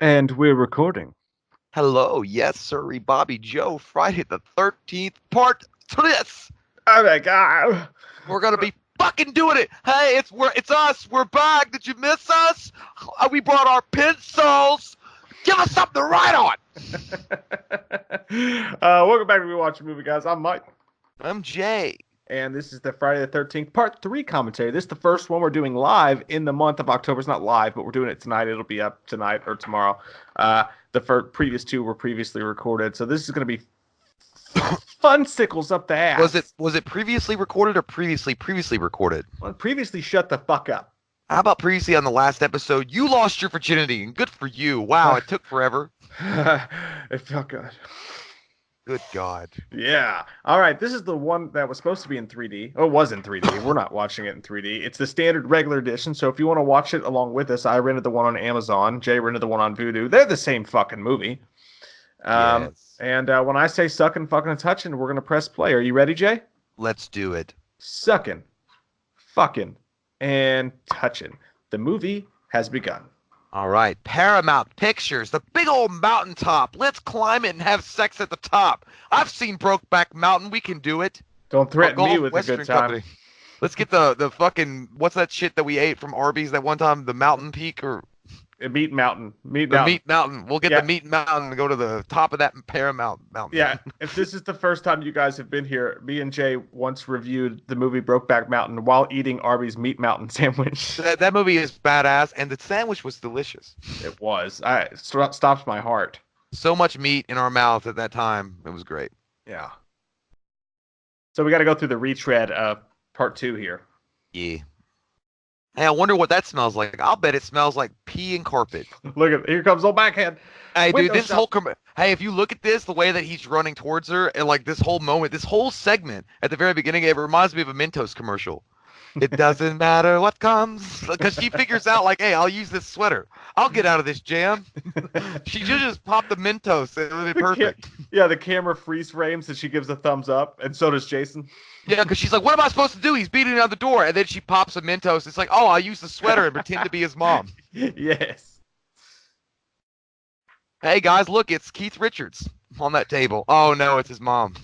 And we're recording. Hello, yes, sir, Bobby Joe, Friday the 13th part to this. Oh my god. We're gonna be fucking doing it. Hey, it's us. We're back. Did you miss us? We brought our pencils. Give us something to write on. Welcome back to We Watch a Movie, guys. I'm Mike. I'm Jay. And this is the Friday the 13th Part 3 commentary. This is the first one we're doing live in the month of October. It's not live, but we're doing it tonight. It'll be up tonight or tomorrow. The previous two were previously recorded. So this is going to be fun sickles up the Was it ass. was it previously recorded or previously recorded? Well, previously shut the fuck up. How about previously on the last episode? You lost your virginity, and good for you. Wow, it took forever. It felt good. Good God. Yeah. All right. This is the one that was supposed to be in 3D. Oh, it was in 3D. We're not watching it in 3D. It's the standard regular edition. So if you want to watch it along with us, I rented the one on Amazon. Jay rented the one on Vudu. They're the same fucking movie. Yes. And when I say sucking, fucking, and touching, we're gonna press play. Are you ready, Jay? Let's do it. Sucking, fucking, and touching. The movie has begun. All right, Paramount Pictures, the big old mountaintop. Let's climb it and have sex at the top. I've seen Brokeback Mountain. We can do it. Don't threaten me Gulf with a Western good time. Company. Let's get the fucking what's that shit that we ate from Arby's that one time? The Mountain Peak or Meat Mountain. Meat the Mountain. Meat Mountain. We'll get Yeah. the Meat Mountain and go to the top of that Paramount Mountain. Yeah, if this is the first time you guys have been here, me and Jay once reviewed the movie Brokeback Mountain while eating Arby's Meat Mountain sandwich. That movie is badass, and the sandwich was delicious. It was. It stops my heart. So much meat in our mouth at that time. It was great. Yeah. So we got to go through the retread of part two here. Yeah. Hey, I wonder what that smells like. I'll bet it smells like pee and carpet. Look at here comes old backhand. Hey, dude, Window this shop. hey, if you look at this, the way that he's running towards her, and like this whole moment, this whole segment at the very beginning, it reminds me of a Mentos commercial. It doesn't matter what comes, because she figures out like, hey, I'll use this sweater. I'll get out of this jam. She should just pop the Mentos. It would be perfect. Yeah, the camera freeze frames and she gives a thumbs up, and so does Jason. Yeah, because she's like, what am I supposed to do? He's beating down the door, and then she pops a Mentos. It's like, oh, I'll use the sweater and pretend to be his mom. Yes. Hey guys, look, it's Keith Richards on that table. Oh no, it's his mom.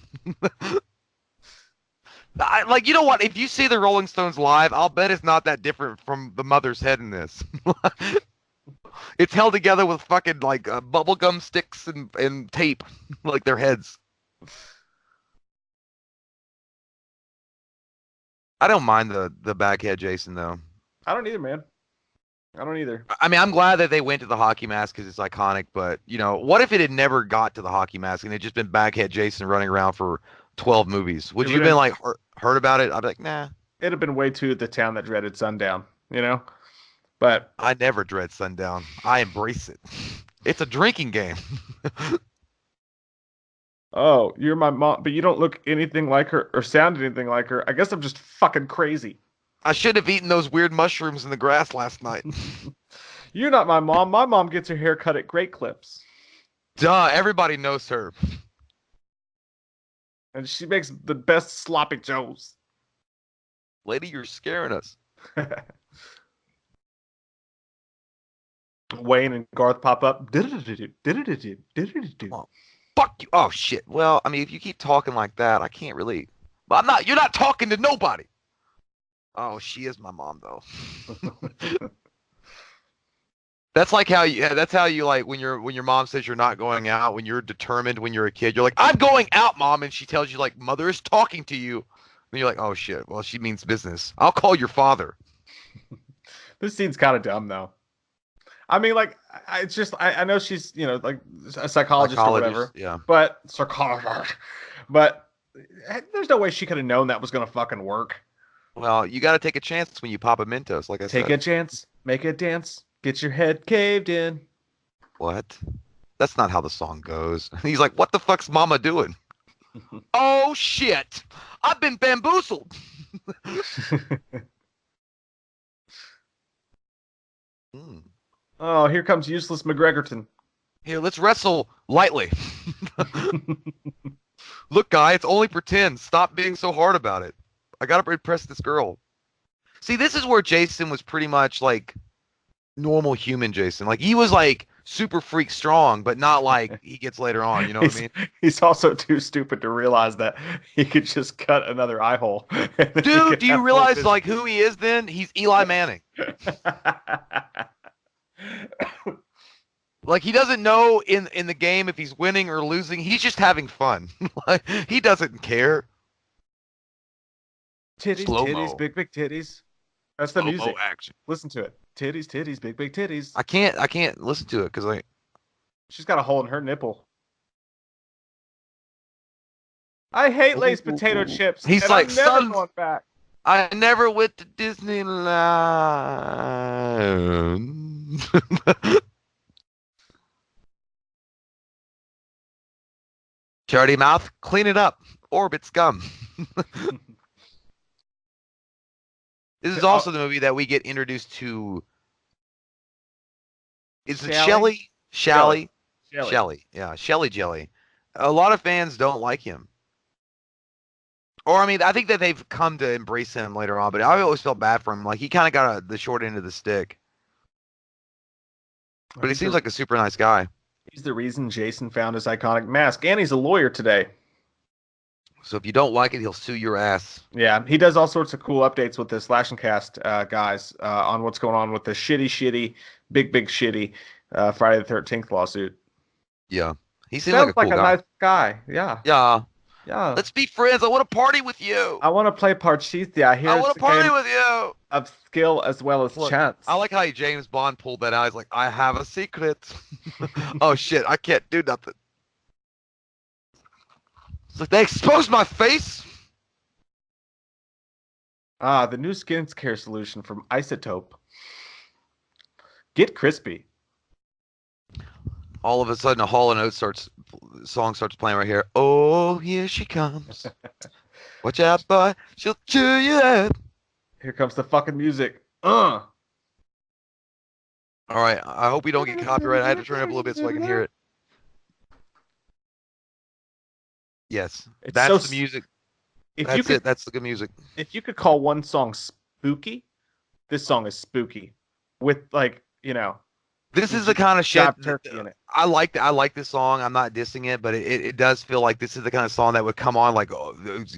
Like, you know what? If you see the Rolling Stones live, I'll bet it's not that different from the mother's head in this. It's held together with fucking like bubblegum sticks and tape, like their heads. I don't mind the backhead Jason though. I don't either, man. I don't either. I mean, I'm glad that they went to the hockey mask because it's iconic. But you know, what if it had never got to the hockey mask and it just been backhead Jason running around for 12 movies? Would It you have would been have. like heard about it? I'd be like, nah. It'd have been way too the town that dreaded sundown, you know? But I never dread sundown. I embrace it. It's a drinking game. oh, you're my mom, but you don't look anything like her or sound anything like her. I guess I'm just fucking crazy. I should have eaten those weird mushrooms in the grass last night. You're not my mom. My mom gets her hair cut at Great Clips, Duh, everybody knows her. and she makes the best sloppy joes. Lady, you're scaring us. Wayne and Garth pop up. Oh, fuck you. Oh shit. Well, I mean, if you keep talking like that, I can't really. But I'm not. You're not talking to nobody. Oh, she is my mom though. That's like how you. That's how you like when your mom says you're not going out. When you're determined when you're a kid, you're like, I'm going out, mom, and she tells you like mother is talking to you. And you're like, oh shit. Well, she means business. I'll call your father. This scene's kind of dumb, though. I mean, like, it's just I know she's like a psychologist or whatever, Yeah. but psychologist, but there's no way she could have known that was gonna fucking work. Well, you got to take a chance when you pop a Mentos, like I Take said. a chance, make a dance, get your head caved in. What? That's not how the song goes. He's like, what the fuck's mama doing? Oh shit! I've been bamboozled. Hmm. Oh, here comes useless McGregorton. Here, let's wrestle lightly. Look, guy, it's only pretend. Stop being so hard about it. I gotta impress this girl. See, this is where Jason was pretty much like normal human Jason. Like he was like super freak strong, but not like he gets later on. You know what I He's mean? he's also too stupid to realize that he could just cut another eye hole and then he Dude, could do you have full realize vision. like who he is then? He's Eli Manning. Like he doesn't know in the game if he's winning or losing. He's just having fun. Like he doesn't care. Titties, Slow titties, mo, big, big titties. That's the slow mo music. action. Listen to it. Titties, titties, big, big titties. I can't listen to it because I She's got a hole in her nipple. I hate Lay's potato Ooh. chips, He's and like, I'm never son, going back. I never went to Disneyland. Charity mouth, clean it up. Orbit scum. This is Oh, also the movie that we get introduced to. Is it Shelley? Shelley? Shelly. Shally? Shelly. Shelley. Yeah, Shelley Jelly. A lot of fans don't like him. Or I mean, I think that they've come to embrace him later on, but I always felt bad for him. Like he kind of got the short end of the stick, Well, but he seems like a super nice guy. he's the reason Jason found his iconic mask, and he's a lawyer today. So if you don't like it, he'll sue your ass. Yeah, he does all sorts of cool updates with the Slash and Cast guys on what's going on with the shitty, big, big shitty Friday the 13th lawsuit. Yeah, he seems like Sounds a like cool a guy. nice guy. Yeah, Yeah, yeah. let's be friends. I want to party with you. I want to play Parcheesi. I I hear want it's to a party game with you. of skill as well as Look, I chance. like how James Bond pulled that out. He's like, I have a secret. Oh shit, I can't do nothing. It's like they exposed my face. Ah, the new skincare solution from Isotope. Get crispy. All of a sudden, a Hall and Oates song starts playing right here. Oh, here she comes. Watch out, boy. She'll chew you out. Here comes the fucking music. All right. I hope we don't get copyright. I had to turn it up a little bit so I can hear it. Yes, It's so. that's the music. If you That's could, it. That's the good music. if you could call one song spooky, this song is spooky. With like, This some is the kind of shit job turkey in it. I like. I like this song. I'm not dissing it, but it does feel like this is the kind of song that would come on like, oh,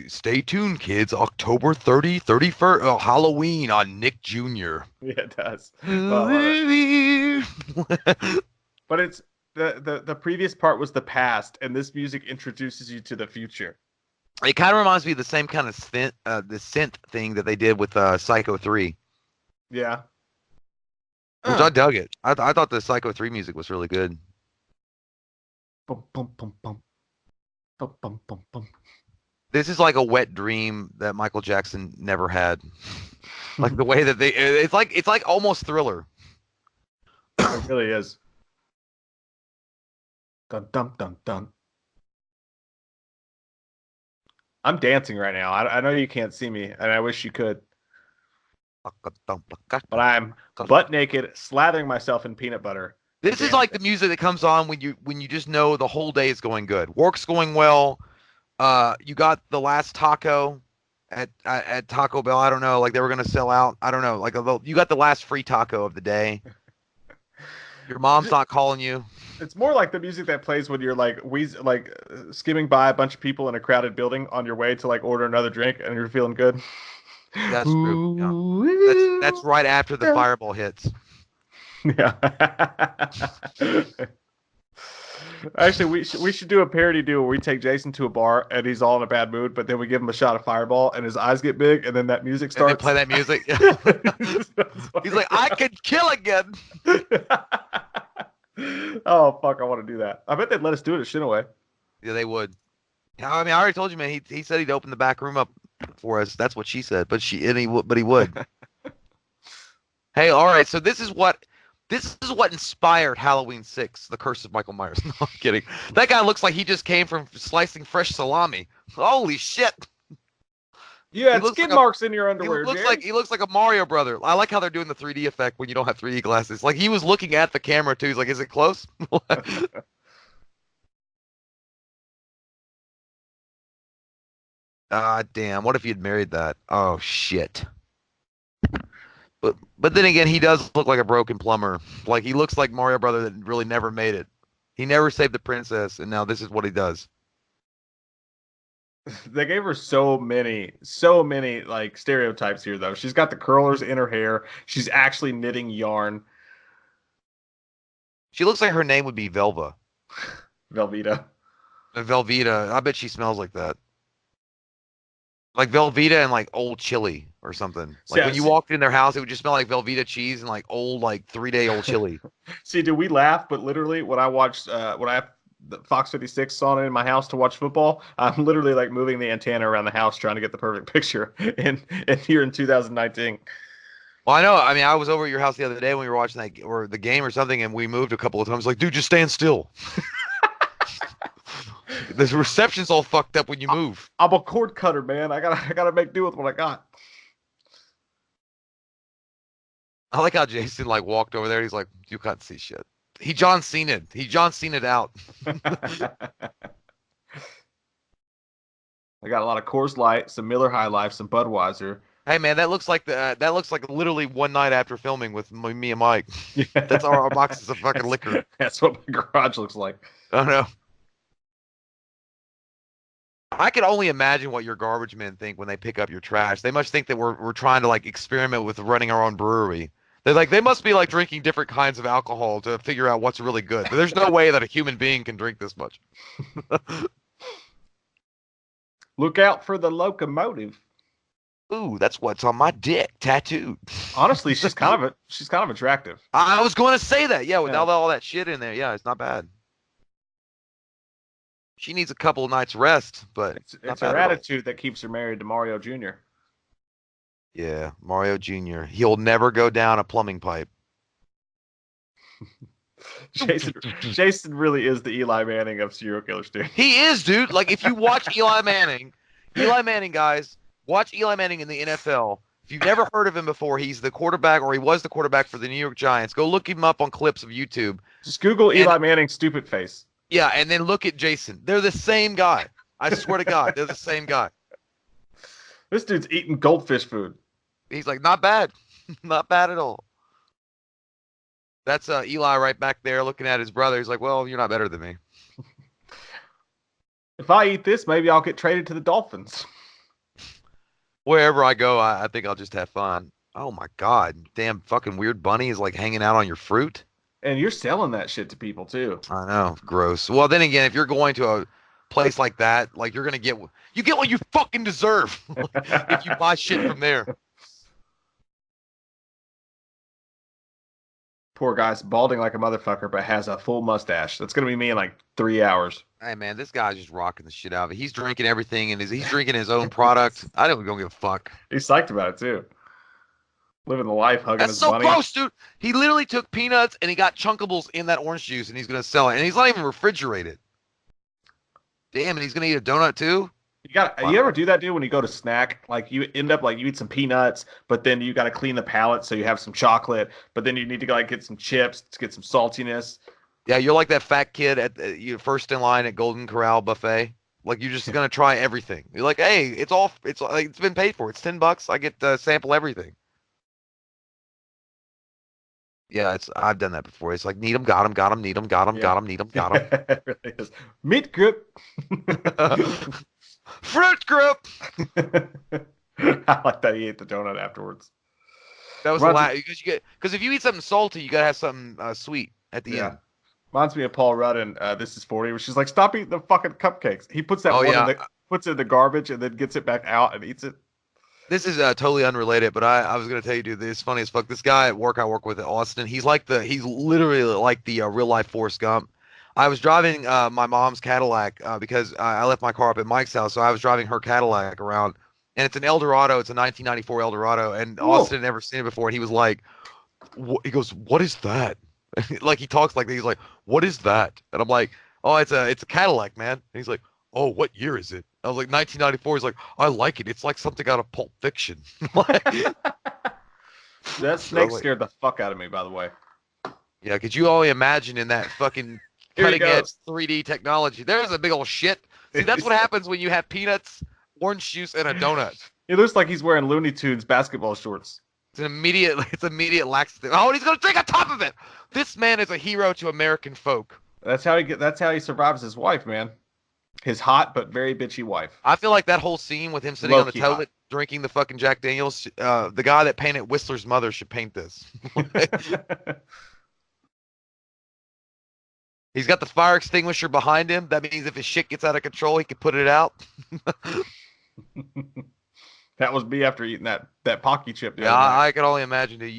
stay tuned, kids. October 30, 31st, Halloween on Nick Jr. Yeah, it does. But I love it. But it's the previous part was the past, and this music introduces you to the future. It kind of reminds me of the same kind of the synth thing that they did with Psycho 3, Yeah. which I dug it. I thought the Psycho 3 music was really good. Bum, bum, bum, bum. Bum, bum, bum, bum. This is like a wet dream that Michael Jackson never had. Like the way that it's like almost Thriller. It really is. Dun dun dun dun. I'm dancing right now. I know you can't see me, and I wish you could, but I'm butt naked, slathering myself in peanut butter. This is like the music that comes on when you just know the whole day is going good. Work's going well. You got the last taco at Taco Bell. I don't know, like they were gonna sell out. I don't know, like you got the last free taco of the day. Your mom's not calling you. It's more like the music that plays when you're like skimming by a bunch of people in a crowded building on your way to like order another drink, and you're feeling good. That's true. Yeah. That's right after the fireball hits. Yeah. Actually, we should do a parody duo where we take Jason to a bar and he's all in a bad mood, but then we give him a shot of Fireball and his eyes get big, and then that music And they starts. play that music. He's like, I could kill again. Oh fuck! I want to do that. I bet they'd let us do it at Shinaway. Yeah, they would. Yeah, I mean, I already told you, man. He said he'd open the back room up for us. That's what she said. But he would. Hey, all right. So this is what inspired Halloween 6, The Curse of Michael Myers. No, I'm kidding. That guy looks like he just came from slicing fresh salami. Holy shit. You had He looks skid like marks in your He underwear, looks James. like he looks like a Mario brother. I like how they're doing the 3D effect when you don't have 3D glasses. Like he was looking at the camera too. He's like, "Is it close?" Ah, damn. What if you'd married that? Oh shit. But then again, he does look like a broken plumber. Like he looks like Mario Brother that really never made it. He never saved the princess, and now this is what he does. They gave her so many like stereotypes here though. She's got the curlers in her hair. She's actually knitting yarn. She looks like her name would be Velva. Velveeta. Velveeta. I bet she smells like that. Like Velveeta and like old chili or something. Like when you walked in their house, it would just smell like Velveeta cheese and like old, like 3-day old chili. See, do we laugh? But literally, when I watched, when I have the Fox 56 on in my house to watch football, I'm literally like moving the antenna around the house trying to get the perfect picture in here in 2019. Well, I know. I mean, I was over at your house the other day when we were watching that or the game or something, and we moved a couple of times. Like, dude, just stand still. The reception's all fucked up when you move. I'm a cord cutter, man. I gotta make do with what I got. I like how Jason like walked over there. He's like, you can't see shit. He John Cena'd. He John Cena'd out. I got a lot of Coors Light, some Miller High Life, some Budweiser. Hey man, that looks like that looks like literally one night after filming with me and Mike. Yeah. That's our boxes of fucking liquor. That's what my garage looks like. I know. I can only imagine what your garbage men think when they pick up your trash. They must think that we're trying to like experiment with running our own brewery. They must be like drinking different kinds of alcohol to figure out what's really good. There's no way that a human being can drink this much. Look out for the locomotive. Ooh, that's what's on my dick, tattooed. Honestly, she's kind of attractive. I was going to say that. Yeah, with all that shit in there. Yeah, it's not bad. She needs a couple of nights rest, but it's her attitude that keeps her married to Mario Jr. Yeah, Mario Jr. He'll never go down a plumbing pipe. Jason really is the Eli Manning of serial killers, dude. He is, dude. Like if you watch Eli Manning, guys, watch Eli Manning in the NFL. If you've never heard of him before, he's the quarterback, or he was the quarterback for the New York Giants. Go look him up on clips of YouTube. Just Google Eli Manning stupid face. Yeah, and then look at Jason. They're the same guy. I swear to God, they're the same guy. This dude's eating goldfish food. He's like, not bad. Not bad at all. That's Eli right back there looking at his brother. He's like, well, you're not better than me. If I eat this, maybe I'll get traded to the Dolphins. Wherever I go, I think I'll just have fun. Oh, my God. Damn fucking weird bunny is like hanging out on your fruit. And you're selling that shit to people, too. I know. Gross. Well, then again, if you're going to a place like that, like you're going to get what you fucking deserve if you buy shit from there. Poor guy's balding like a motherfucker, but has a full mustache. That's going to be me in like 3 hours. Hey, man, this guy's just rocking the shit out of it. He's drinking everything, and he's drinking his own product. I don't give a fuck. He's psyched about it, too. Living the life, hugging his bunny. That's so gross, dude. He literally took peanuts, and he got Chunkables in that orange juice, and he's going to sell it. And he's not even refrigerated. Damn, and he's going to eat a donut, too? You ever do that, dude, when you go to snack? Like, you end up, like, you eat some peanuts, but then you got to clean the palate, so you have some chocolate, but then you need to, like, get some chips to get some saltiness. Yeah, you're like that fat kid at you first in line at Golden Corral buffet. Like, you're just going to try everything. You're like, hey, it's been paid for. It's $10. I get to sample everything. Yeah, I've done that before. It's like, need 'em, got 'em, got 'em, need 'em, got 'em, got 'em, need 'em, got 'em. It really is. Meat grip. Fruit group. I like that he ate the donut afterwards. That was a lot because if you eat something salty, you gotta have something sweet at the end. Reminds me of Paul Rudd and This Is 40, where she's like, "Stop eating the fucking cupcakes." He puts that puts it in the garbage and then gets it back out and eats it. This is totally unrelated, but I was gonna tell you, dude, this is funny as fuck. This guy at work I work with at Austin, he's literally like the real life Forrest Gump. I was driving my mom's Cadillac because I left my car up at Mike's house, so I was driving her Cadillac around, and it's an Eldorado. It's a 1994 Eldorado, and Austin had never seen it before, and he was like, he goes, "What is that?" Like he talks like that. He's like, "What is that?" And I'm like, "Oh, it's a Cadillac, man." And he's like, "Oh, what year is it?" I was like, 1994. He's like, "I like it. It's like something out of Pulp Fiction." That snake scared the fuck out of me, by the way. Yeah, could you only imagine in that fucking cutting edge 3D technology? There's a big old shit. See, that's what happens when you have peanuts, orange juice, and a donut. It looks like he's wearing Looney Tunes basketball shorts. It's immediate laxative. Oh, and he's gonna drink on top of it. This man is a hero to American folk. That's how he survives his wife, man. His hot but very bitchy wife. I feel like that whole scene with him sitting on the Low-key toilet drinking the fucking Jack Daniels, the guy that painted Whistler's mother should paint this. hot. He's got the fire extinguisher behind him. That means if his shit gets out of control, he can put it out. That was me after eating that Pocky chip. Yeah, I can only imagine, dude.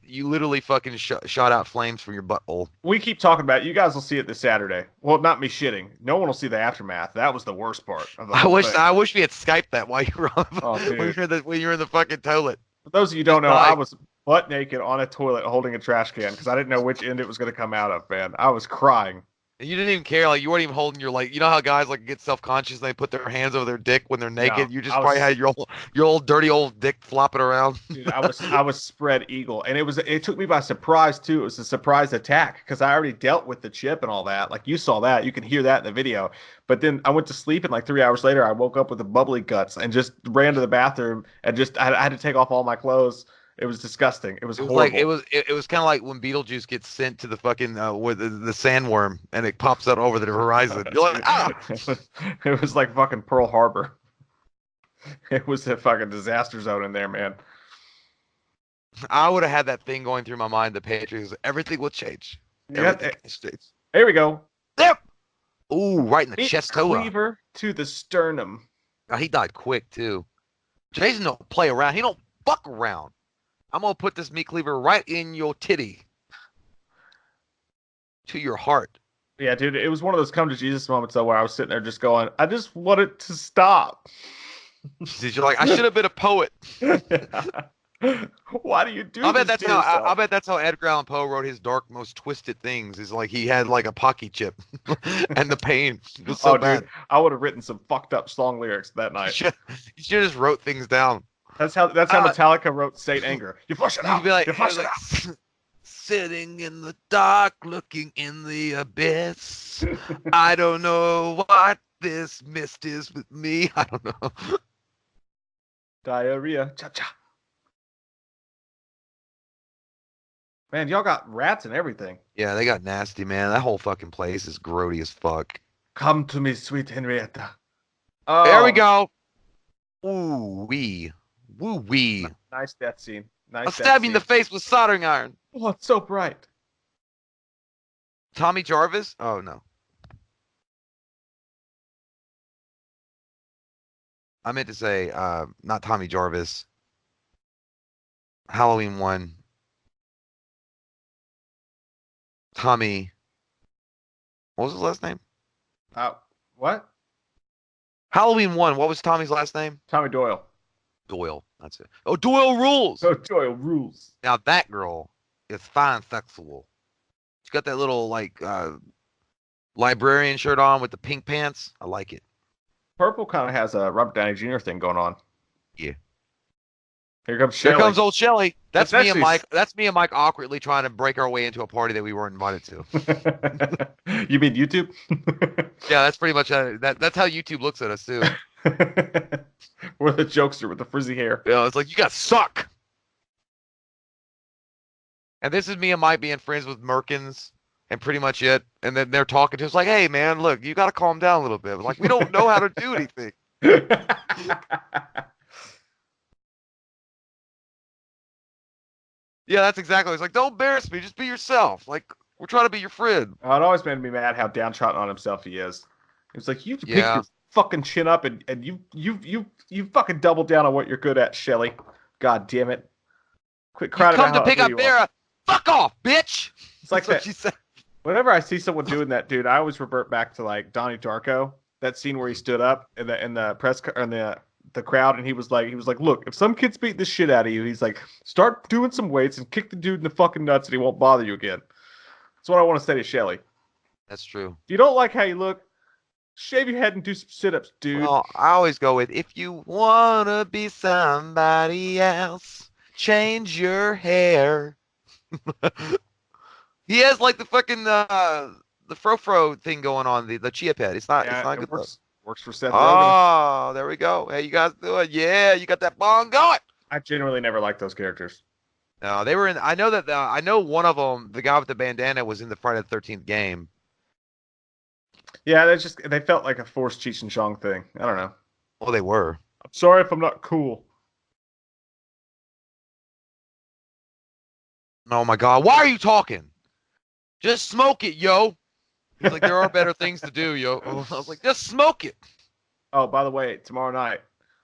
You literally fucking shot out flames from your butthole. We keep talking about it. You guys will see it this Saturday. Well, not me shitting. No one will see the aftermath. That was the worst part of the whole thing. I wish we had Skyped that while you were on dude. when you were in the fucking toilet. For those of you who don't know, I was butt naked on a toilet holding a trash can because I didn't know which end it was going to come out of, man. I was crying. And you didn't even care, like you weren't even holding your you know how guys like get self-conscious and they put their hands over their dick when they're naked. No, you just probably had your old dirty old dick flopping around. Dude, I was spread eagle, and it took me by surprise too. It was a surprise attack because I already dealt with the chip and all that. Like you saw that, you can hear that in the video. But then I went to sleep, and like 3 hours later, I woke up with the bubbly guts and just ran to the bathroom and I had to take off all my clothes. It was disgusting. It was horrible. Like it was kind of like when Beetlejuice gets sent to the fucking with the sandworm and it pops out over the horizon. You're like, ah! It was like fucking Pearl Harbor. It was a fucking disaster zone in there, man. I would have had that thing going through my mind. The Patriots, everything will change. Everything change. There we go. Yep. Ooh, right in the chest. Cleaver to the sternum. Oh, he died quick too. Jason don't play around. He don't fuck around. I'm going to put this meat cleaver right in your titty. To your heart. Yeah, dude, it was one of those come to Jesus moments, though, where I was sitting there just going, I just want it to stop. You're like, I should have been a poet. Why do you do I bet this that's how Edgar Allan Poe wrote his dark, most twisted things. Is like he had like a pocky chip, and the pain was so bad. Dude, I would have written some fucked up song lyrics that night. You should just wrote things down. That's how Metallica wrote "Saint Anger." You flush it out. Be like, you flush it out. Sitting in the dark, looking in the abyss. I don't know what this mist is with me. I don't know. Diarrhea. Cha cha. Man, y'all got rats and everything. Yeah, they got nasty, man. That whole fucking place is grody as fuck. Come to me, sweet Henrietta. Oh. There we go. Ooh wee. Woo wee. Nice death scene. I'll stab you in the face with soldering iron. Oh, it's so bright. Tommy Jarvis? Oh, no. I meant to say, not Tommy Jarvis. Halloween 1. Tommy. What was his last name? What? Halloween 1. What was Tommy's last name? Tommy Doyle. Doyle. That's it. Oh, Doyle rules. Oh, Doyle rules. Now that girl is fine sexual. She's got that little like librarian shirt on with the pink pants. I like it. Purple kind of has a Robert Downey Jr. thing going on. Yeah. Here comes Shelley. Here comes old Shelley. That's me and Mike. That's me and Mike awkwardly trying to break our way into a party that we weren't invited to. You mean YouTube? Yeah, that's pretty much that's how YouTube looks at us too. We're the jokester with the frizzy hair. Yeah, it's like you guys suck. And this is me and Mike being friends with Merkins and pretty much it. And then they're talking to us like, hey man, look, you gotta calm down a little bit. Like, we don't know how to do anything. Yeah, that's exactly. It's like, don't embarrass me, just be yourself. Like, we're trying to be your friend. Oh, it always made me mad how downtrodden on himself he is. It's like, you pick your fucking chin up and you fucking double down on what you're good at, Shelley. God damn it. Quit crying about how to pick up Vera. Fuck off, bitch. It's like that's what she said. Whenever I see someone doing that, dude, I always revert back to like Donnie Darko, that scene where he stood up in the press in the crowd and he was like, look, if some kid's beating the shit out of you, he's like, start doing some weights and kick the dude in the fucking nuts and he won't bother you again. That's what I want to say to Shelley. That's true. If you don't like how you look, shave your head and do some sit-ups, dude. Well, I always go with, if you want to be somebody else, change your hair. He has like the fucking the fro thing going on, the chia pet. It's not good. Works for Seth Rogen. Oh, there we go. Hey, you guys do it. Yeah, you got that bong going. I generally never liked those characters. No, they were in. I know that. I know one of them, the guy with the bandana, was in the Friday the 13th game. Yeah, they felt like a forced Cheech and Chong thing. I don't know. Well, they were. I'm sorry if I'm not cool. Oh my God, why are you talking? Just smoke it, yo. He's like, there are better things to do, yo. I was like, just smoke it. Oh, by the way, tomorrow night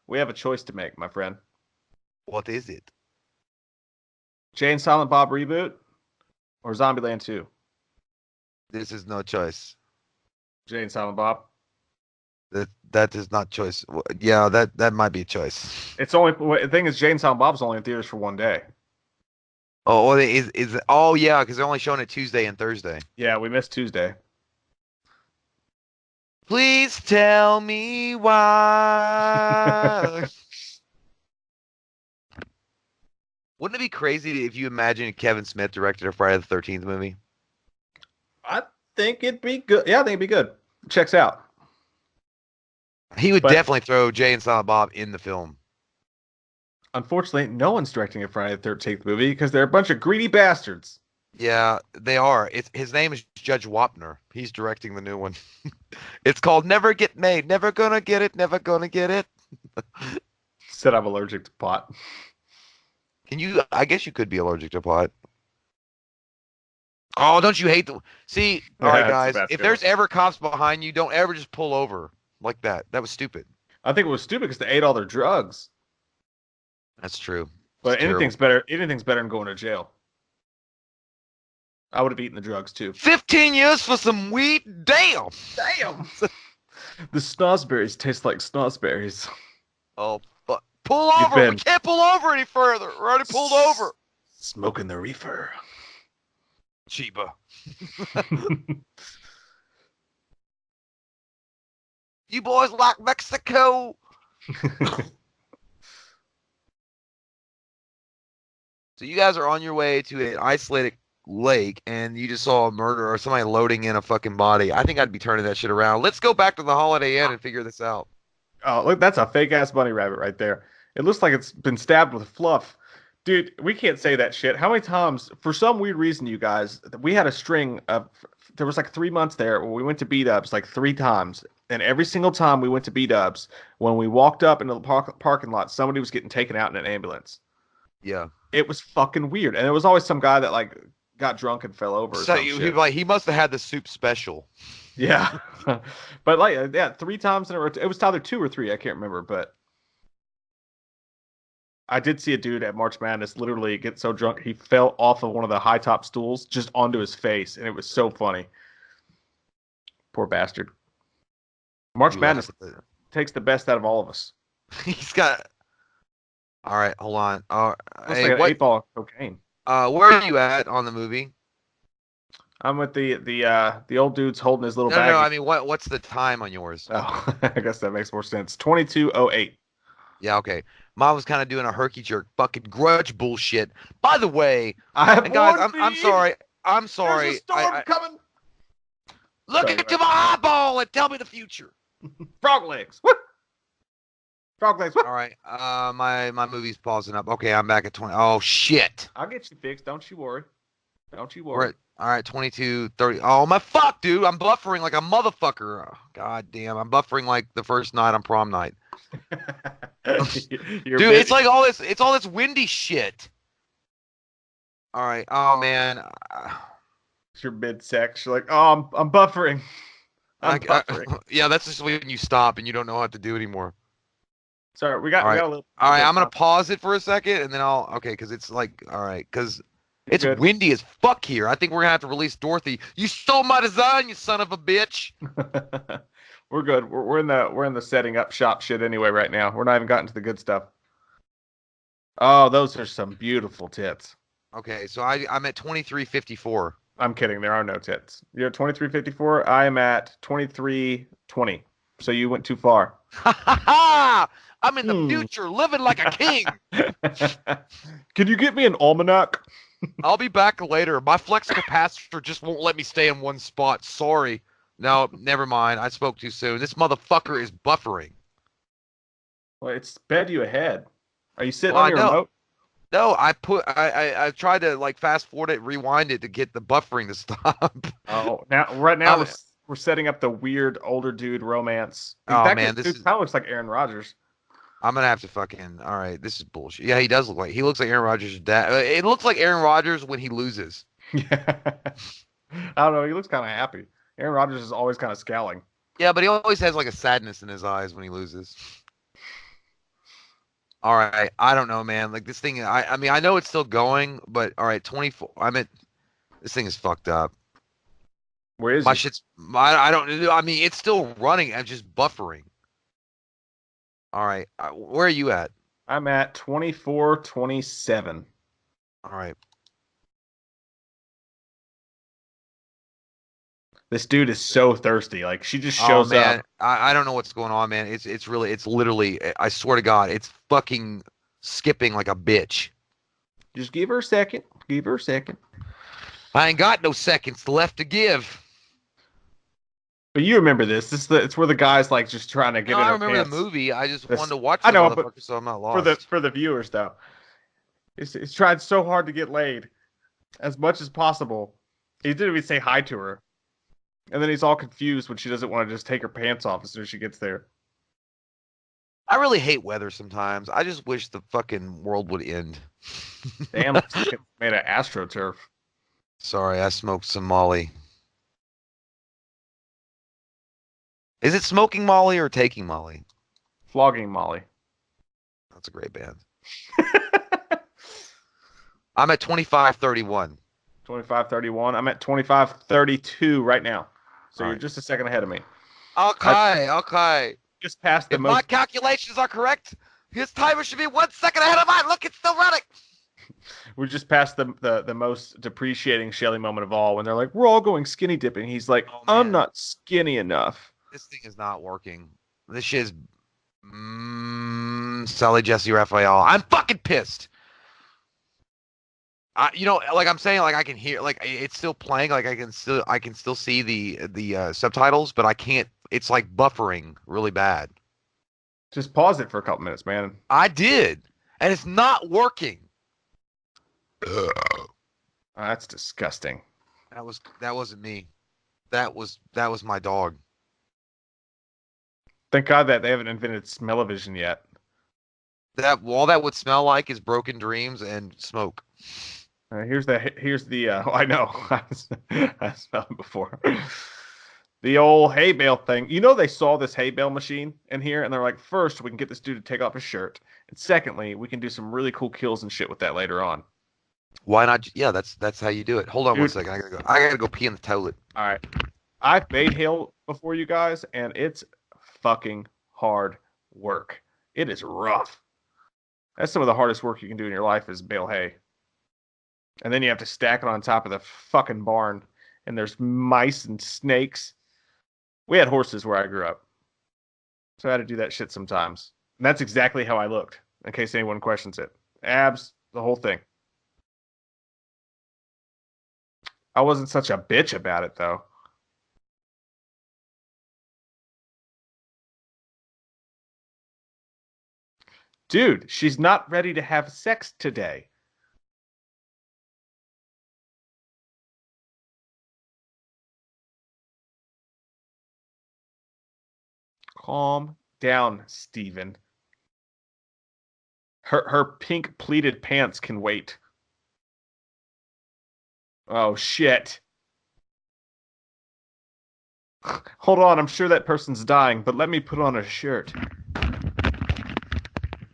we have a choice to make, my friend. What is it? Jay and Silent Bob reboot or Zombieland 2? This is no choice. Jay and Silent Bob. That is not choice. Yeah, that might be a choice. It's only the thing is Jay and Silent Bob's only in theaters for one day. Oh, well, oh yeah, because they're only showing it Tuesday and Thursday. Yeah, we missed Tuesday. Please tell me why. Wouldn't it be crazy if you imagine Kevin Smith directed a Friday the 13th movie? I think it'd be good. Yeah, I think it'd be good. Checks out. He would But definitely throw Jay and Silent Bob in the film. unfortunately, no one's directing a Friday the 13th movie because they're a bunch of greedy bastards. Yeah, they are. His name is Judge Wapner. He's directing the new one. It's called Never Get Made. Never gonna get it. Never gonna get it. Said I'm allergic to pot. Can you? I guess you could be allergic to pot. Oh, don't you hate the? See, all right, Yeah, that's the guys. best If feeling. there's ever cops behind you, don't ever just pull over like that. That was stupid. I think it was stupid because they ate all their drugs. That's true. But It's anything's terrible. better. Anything's better than going to jail. I would have eaten the drugs too. 15 years for some weed? Damn. Damn. The snozberries taste like snozberries. Oh, fuck. Pull You've over. We been can't pull over any further. We're already pulled over. Smoking the reefer. Chiba. You boys like Mexico? So you guys are on your way to an isolated lake and you just saw a murder or somebody loading in a fucking body. I think I'd be turning that shit around. Let's go back to the Holiday Inn and figure this out. Oh, look, that's a fake ass bunny rabbit right there. It looks like it's been stabbed with fluff. Dude, we can't say that shit. How many times, for some weird reason, you guys, we had a string of, there was like 3 months there where we went to B-Dubs like 3 times. And every single time we went to B-Dubs, when we walked up into the parking lot, somebody was getting taken out in an ambulance. Yeah. It was fucking weird. And there was always some guy that like got drunk and fell over or So some shit. he must have had the soup special. Yeah. But like, yeah, 3 times in a row. It was either 2 or 3. I can't remember, but I did see a dude at March Madness literally get so drunk he fell off of one of the high top stools just onto his face, and it was so funny. Poor bastard. March You Madness laugh at takes the best out of all of us. He's got. All right, hold on. Looks Hey, like an what? 8 ball of cocaine. Where are you at on the movie? I'm with the old dude's holding his little No, bag. no. I mean, what's the time on yours? Oh, I guess that makes more sense. 22:08. Yeah, okay. Mom was kind of doing a herky jerk, fucking grudge bullshit. By the way, I have and guys, one I'm feed. sorry. I'm sorry. There's a storm coming. Look Sorry, into my eyeball and tell me the future. Frog legs. What? Frog legs. What? All right. My movie's pausing up. Okay, I'm back at 20. Oh shit. I'll get you fixed. Don't you worry. Don't you We're worry. at all right, 22, 30. Oh my fuck, dude. I'm buffering like a motherfucker. Oh, God damn. I'm buffering like the first night on prom night. You're Dude, busy. it's all this windy shit. All right. Oh man. You're mid-sex. You're like, oh, I'm buffering. I'm buffering. Yeah, that's just when you stop and you don't know what to do anymore. Sorry, we got All we right. got a little. All right, bit I'm gonna of time. pause it for a second and then okay, because it's like, all right, because it's Good. windy as fuck here. I think we're gonna have to release Dorothy. You stole my design, you son of a bitch. We're good. We're in the setting up shop shit anyway right now. We're not even gotten to the good stuff. Oh, those are some beautiful tits. Okay, so I'm at 23:54. I'm kidding. There are no tits. You're at 23:54. I am at 23:20. So you went too far. Ha ha ha! I'm in the future, living like a king. Can you get me an almanac? I'll be back later. My flex capacitor just won't let me stay in one spot. Sorry. No, never mind. I spoke too soon. This motherfucker is buffering. Well, it's sped you ahead. Are you sitting Well, on your I know. remote? No, I tried to like fast forward it, rewind it to get the buffering to stop. Oh, right now I'm, we're setting up the weird older dude romance. oh That man, dude kind of looks like Aaron Rodgers. I'm gonna have to fucking. All right, this is bullshit. Yeah, he looks like Aaron Rodgers' dad. It looks like Aaron Rodgers when he loses. Yeah. I don't know. He looks kind of happy. Aaron Rodgers is always kind of scowling. Yeah, but he always has like a sadness in his eyes when he loses. All right, I don't know, man. Like this thing, I mean, I know it's still going, but all right, 24. I mean, this thing is fucked up. Where is My he? shit's. I don't. I mean, it's still running. I'm just buffering. All right, where are you at? I'm at 24:27. All right. This dude is so thirsty. Like she just Oh shows man, up. I don't know what's going on, man. It's literally. I swear to God, it's fucking skipping like a bitch. Just give her a second. Give her a second. I ain't got no seconds left to give. But you remember this. It's where the guy's like just trying to get No, in I her remember the pants. movie. I just This, wanted to watch I the know, but motherfucker, so I'm not for the lost. for the viewers though, it's tried so hard to get laid as much as possible. He didn't even say hi to her. And then he's all confused when she doesn't want to just take her pants off as soon as she gets there. I really hate weather sometimes. I just wish the fucking world would end. Damn, it's made of astroturf. Sorry, I smoked some Molly. Is it smoking Molly or taking Molly? Flogging Molly. That's a great band. I'm at 25:31. 25:31. I'm at 25:32 right now. So All you're right. just a second ahead of me. Okay, okay. Just past the If my most. calculations are correct, his timer should be 1 second ahead of mine. Look, it's still running. We're just past the most depreciating Shelly moment of all when they're like, we're all going skinny dipping. He's like, Oh I'm man, not skinny enough. this thing is not working. This shit is Sally Jesse Raphael. I'm fucking pissed. Like I'm saying, like I can hear, like it's still playing, like I can still see the subtitles, but I can't. It's like buffering really bad. Just pause it for a couple minutes, man. I did, and it's not working. Oh, that's disgusting. That wasn't me. That was my dog. Thank God that they haven't invented smell-o-vision yet. That all that would smell like is broken dreams and smoke. Here's the I know I smelled it before. The old hay bale thing. You know they saw this hay bale machine in here, and they're like, first we can get this dude to take off his shirt, and secondly we can do some really cool kills and shit with that later on. Why not? Yeah, that's how you do it. Hold on one Dude. second. I gotta go pee in the toilet. All right, I've made hay before, you guys, and it's fucking hard work. It is rough. That's some of the hardest work you can do in your life is bale hay. And then you have to stack it on top of the fucking barn. And there's mice and snakes. We had horses where I grew up. So I had to do that shit sometimes. And that's exactly how I looked, in case anyone questions it. Abs, the whole thing. I wasn't such a bitch about it, though. Dude, she's not ready to have sex today. Calm down, Steven. Her pink pleated pants can wait. Oh shit. Hold on, I'm sure that person's dying, but let me put on a shirt.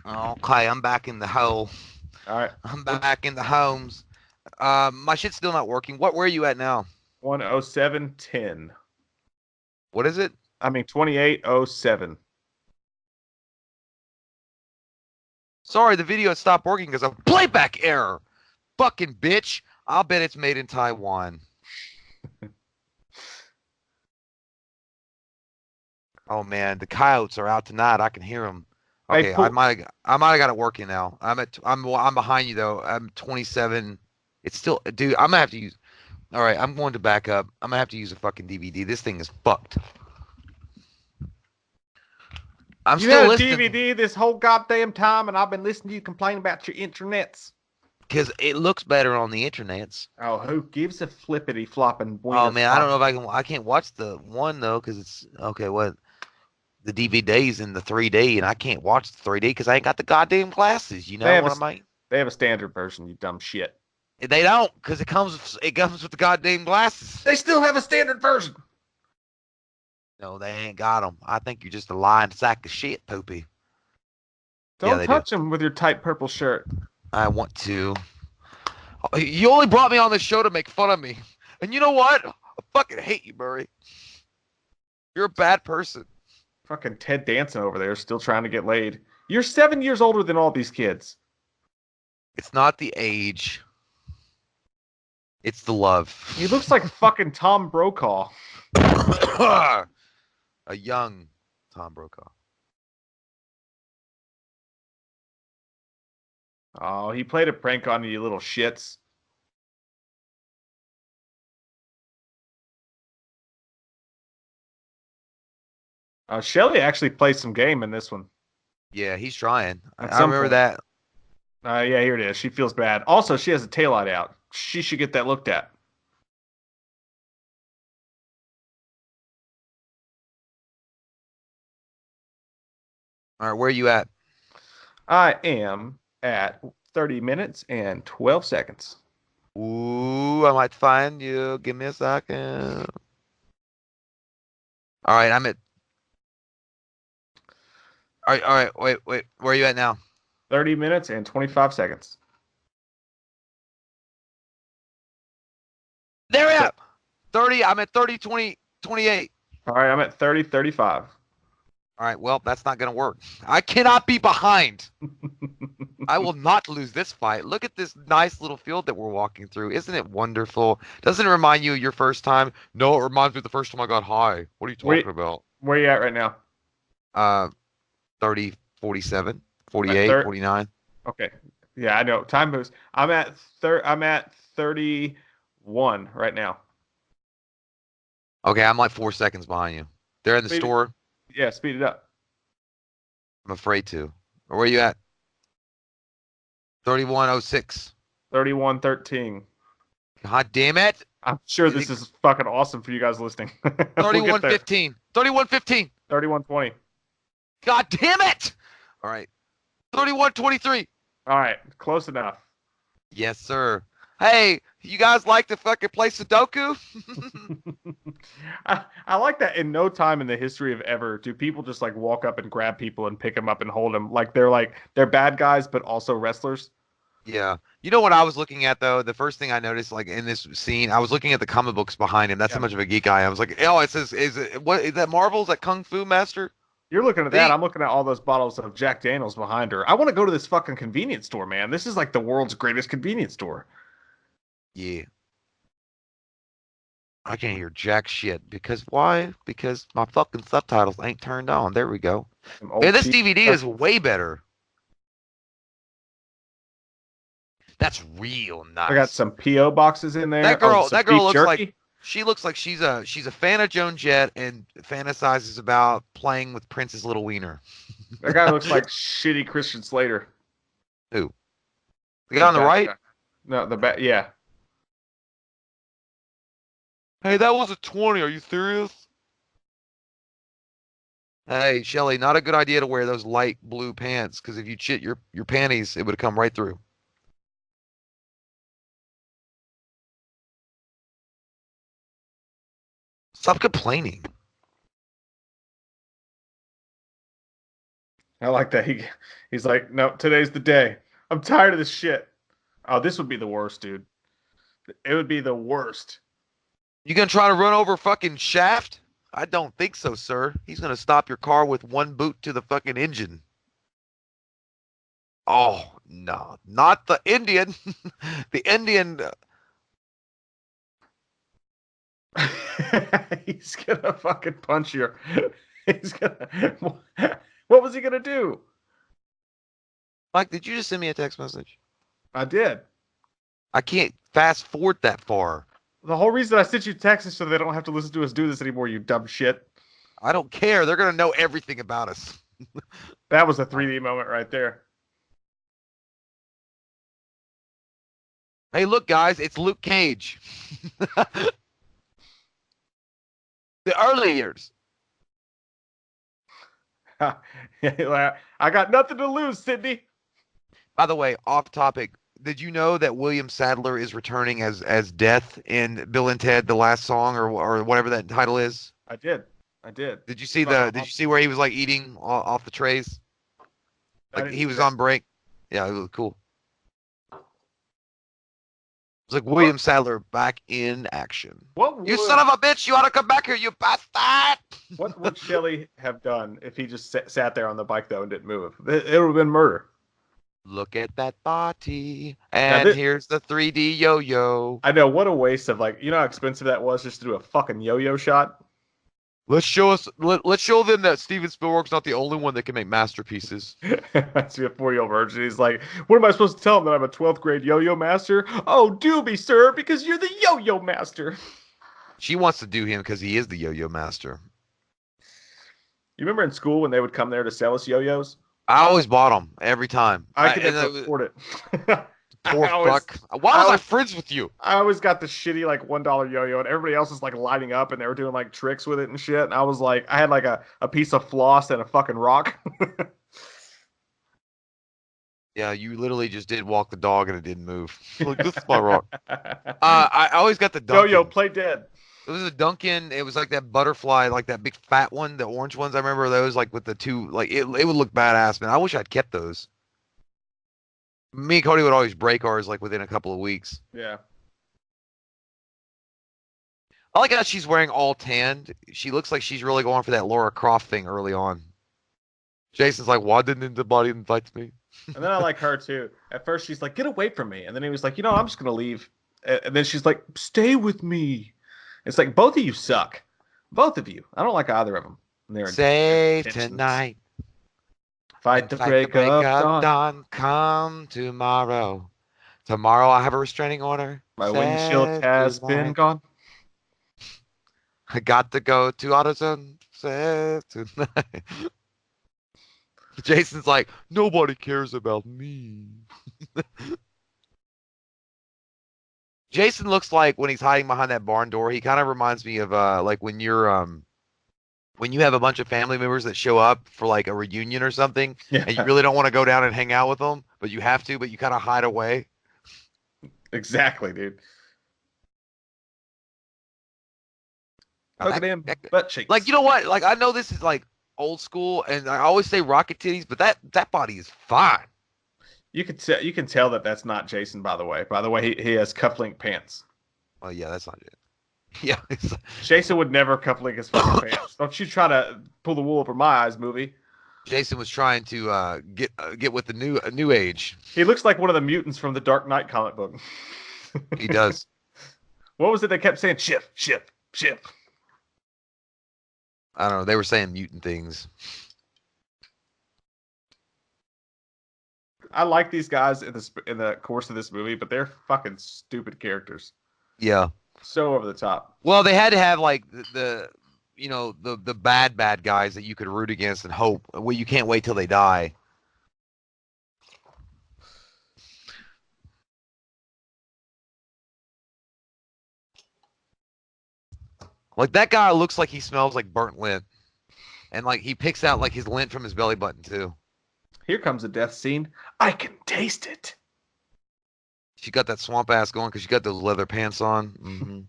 Okay, I'm back in the hole. All right. I'm back in the homes. My shit's still not working. Where are you at now? 10710. What is it? I mean 2807. Sorry, the video stopped working because of playback error. Fucking bitch. I'll bet it's made in Taiwan. Oh man, the coyotes are out tonight. I can hear them. Okay, Hey, I might have got it working now. I'm behind you though. I'm 27. It's still, dude. I'm gonna have to use. All right, I'm going to back up. I'm gonna have to use a fucking DVD. This thing is fucked. I'm you still had a listening. DVD this whole goddamn time, and I've been listening to you complain about your internets. Because it looks better on the internets. Oh, who gives a flippity flopping Oh wiener man, I don't flop? know if I can. I can't watch the one though because it's okay. What the DVD's in the 3D, and I can't watch the 3D because I ain't got the goddamn glasses. You They know have what I mean? they have a standard version. You dumb shit. They don't because it comes with the goddamn glasses. They still have a standard version. No, they ain't got them. I think you're just a lying sack of shit, Poopy. Yeah, Don't they do. touch him with your tight purple shirt. I want to. You only brought me on this show to make fun of me, and you know what? I fucking hate you, Murray. You're a bad person. Fucking Ted Danson over there still trying to get laid. You're 7 years older than all these kids. It's not the age. It's the love. He looks like fucking Tom Brokaw. A young Tom Brokaw. Oh, he played a prank on you little shits. Shelly actually plays some game in this one. Yeah, he's trying. At I some remember point. that. Yeah, here it is. She feels bad. Also, she has a taillight out. She should get that looked at. All right, where are you at? I am at 30 minutes and 12 seconds. Ooh, I might find you. Give me a second. All right, I'm at. All right, wait. Where are you at now? 30 minutes and 25 seconds. There we are. 30. I'm at 30, 20, 28. All right, I'm at 30, 35. All right, well, that's not going to work. I cannot be behind. I will not lose this fight. Look at this nice little field that we're walking through. Isn't it wonderful? Doesn't it remind you of your first time? No, it reminds me of the first time I got high. What are you talking about? Where are you at right now? 30, 47, 48, 49. Okay. Yeah, I know. Time moves. I'm at 31 right now. Okay, I'm like 4 seconds behind you. They're in the store. Yeah, speed it up. I'm afraid to. Where are you at? 3106. 31:13. God damn it. I'm sure this is fucking awesome for you guys listening. 3115. 3115. 31:20. God damn it. All right. 3123. All right, close enough. Yes, sir. Hey, you guys like to fucking play Sudoku? I like that in no time in the history of ever do people just like walk up and grab people and pick them up and hold them like they're bad guys but also wrestlers. Yeah. You know what I was looking at though? The first thing I noticed like in this scene, I was looking at the comic books behind him. That's how much of a geek I am. I was like, oh, it says what is that Marvel? Is that Kung Fu Master? You're looking at that. I'm looking at all those bottles of Jack Daniels behind her. I want to go to this fucking convenience store, man. This is like the world's greatest convenience store. Yeah. I can't hear jack shit. Because why? Because my fucking subtitles ain't turned on. There we go. Yeah, this DVD is way better. That's real nice. I got some PO boxes in there. That girl looks jerky. like she's a fan of Joan Jett and fantasizes about playing with Prince's little wiener. That guy looks like shitty Christian Slater. Who? The guy on the right? Guy. No, the back. Yeah. Hey, that was a 20. Are you serious? Hey, Shelly, not a good idea to wear those light blue pants because if you chit your panties, it would come right through. Stop complaining. I like that. He's like, no, today's the day. I'm tired of this shit. Oh, this would be the worst, dude. It would be the worst. You gonna try to run over fucking Shaft? I don't think so, sir. He's gonna stop your car with one boot to the fucking engine. Oh, no. Not the Indian. The Indian. He's gonna fucking punch you. He's gonna. What was he gonna do? Mike, did you just send me a text message? I did. I can't fast forward that far. The whole reason I sent you texts is so they don't have to listen to us do this anymore, you dumb shit. I don't care. They're gonna know everything about us. That was a 3D moment right there. Hey, look, guys, it's Luke Cage. The early years. I got nothing to lose, Sydney. By the way, off topic. Did you know that William Sadler is returning as Death in Bill and Ted: The Last Song, or whatever that title is? I did. I did. Did you It's see fucking the? Did you awesome. see where he was like eating off the trays? I Like didn't he see was that. on break. Yeah, it was cool. It's like What William Sadler back in action. what You son would of a bitch! You ought to come back here, you bastard! what would Shelley have done if he just sat there on the bike though and didn't move? It would have been murder. Look at that body, Now and this, here's the 3D yo-yo. I know what a waste of like how expensive that was just to do a fucking yo-yo shot. Let's show them that Steven Spielberg's not the only one that can make masterpieces. I see a 4-year-old virgin. He's like, "What am I supposed to tell him that I'm a 12th grade yo-yo master?" Oh, do be, sir, because you're the yo-yo master. She wants to do him because he is the yo-yo master. You remember in school when they would come there to sell us yo-yos? I always bought them every time. I could never afford it. Poor I always, fuck. Why I was I always, friends with you? I always got the shitty like $1 yo-yo, and everybody else was like lighting up, and they were doing like tricks with it and shit. And I was like, I had like a piece of floss and a fucking rock. Yeah, you literally just did walk the dog and it didn't move. Look, this is my rock. I always got the Yo-yo, Duncan. play dead. It was a Duncan. It was like that butterfly, like that big fat one, the orange ones. I remember those, like with the two, like it would look badass, man. I wish I'd kept those. Me and Cody would always break ours like within a couple of weeks. Yeah. I like how she's wearing all tanned. She looks like she's really going for that Laura Croft thing early on. Jason's like, why didn't the body invite me? And then I like her too. At first, she's like, "Get away from me," and then he was like, I'm just gonna leave." And then she's like, "Stay with me." It's like both of you suck. Both of you. I don't like either of them. And their Save intentions. tonight Fight and the fight the break break of of dawn. dawn. Come tomorrow. Tomorrow I have a restraining order. My windshield Save has been tonight. gone. I got to go to AutoZone. Save tonight. Jason's like, nobody cares about me. Jason looks like when he's hiding behind that barn door, he kind of reminds me of like when you have a bunch of family members that show up for like a reunion or something, and you Yeah, really don't want to go down and hang out with them, but you have to, but you kind of hide away. exactly, dude. Now Poking in that butt like cheeks. you know what? Like I know this is like old school, and I always say rocket titties, but that body is fine. You can tell that that's not Jason. By the way, he has cufflink pants. Well, yeah, that's not it. Yeah, it's, Jason would never cufflink his fucking pants. Don't you try to pull the wool over my eyes, movie. Jason was trying to get with the new age. He looks like one of the mutants from the Dark Knight comic book. He does. What was it they kept saying? Shift, shift, shift. I don't know. They were saying mutant things. I like these guys in the course of this movie, but they're fucking stupid characters. Yeah. So over the top. Well, they had to have like the you know the bad guys that you could root against and hope. Well, you can't wait till they die. Like that guy looks like he smells like burnt lint, and like he picks out like his lint from his belly button too. Here comes the death scene. I can taste it. She got that swamp ass going because she got those leather pants on.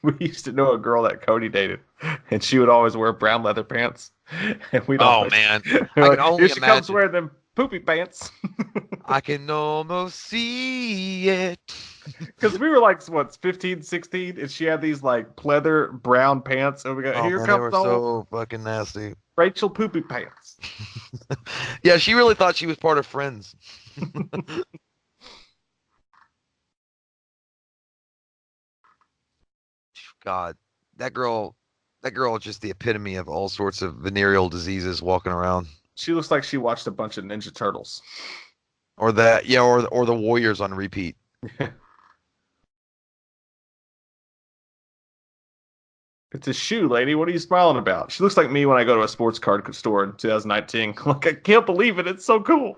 We used to know a girl that Cody dated, and she would always wear brown leather pants. And we'd Oh always, man, we're I like, can only here she comes imagine. wearing them poopy pants. I can almost see it. Because we were like, what, 15, 16, and she had these like pleather brown pants, and we go, Oh here man, they comes were old so fucking nasty. Rachel poopy pants. Yeah, she really thought she was part of Friends. God, that girl, that girl is just the epitome of all sorts of venereal diseases walking around. She looks like she watched a bunch of Ninja Turtles. Or that, yeah, or the Warriors on repeat. It's a shoe, lady. What are you smiling about? She looks like me when I go to a sports card store in 2019. Like, I can't believe it. It's so cool.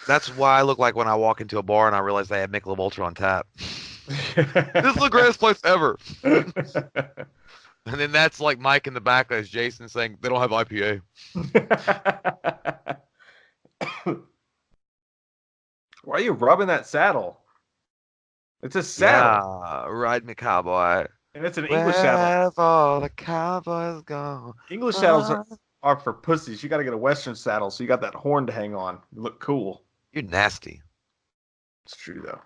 That's why I look like when I walk into a bar and I realize they have Michelob Ultra on tap. This is the greatest place ever. And then that's like Mike in the back as Jason saying they don't have IPA. Why are you rubbing that saddle? It's a saddle, Yeah, ride me cowboy. and it's an English Where saddle. have all the cowboys gone? English saddles Ah. are for pussies. You got to get a Western saddle, so you got that horn to hang on. You look cool. You're nasty. It's true though.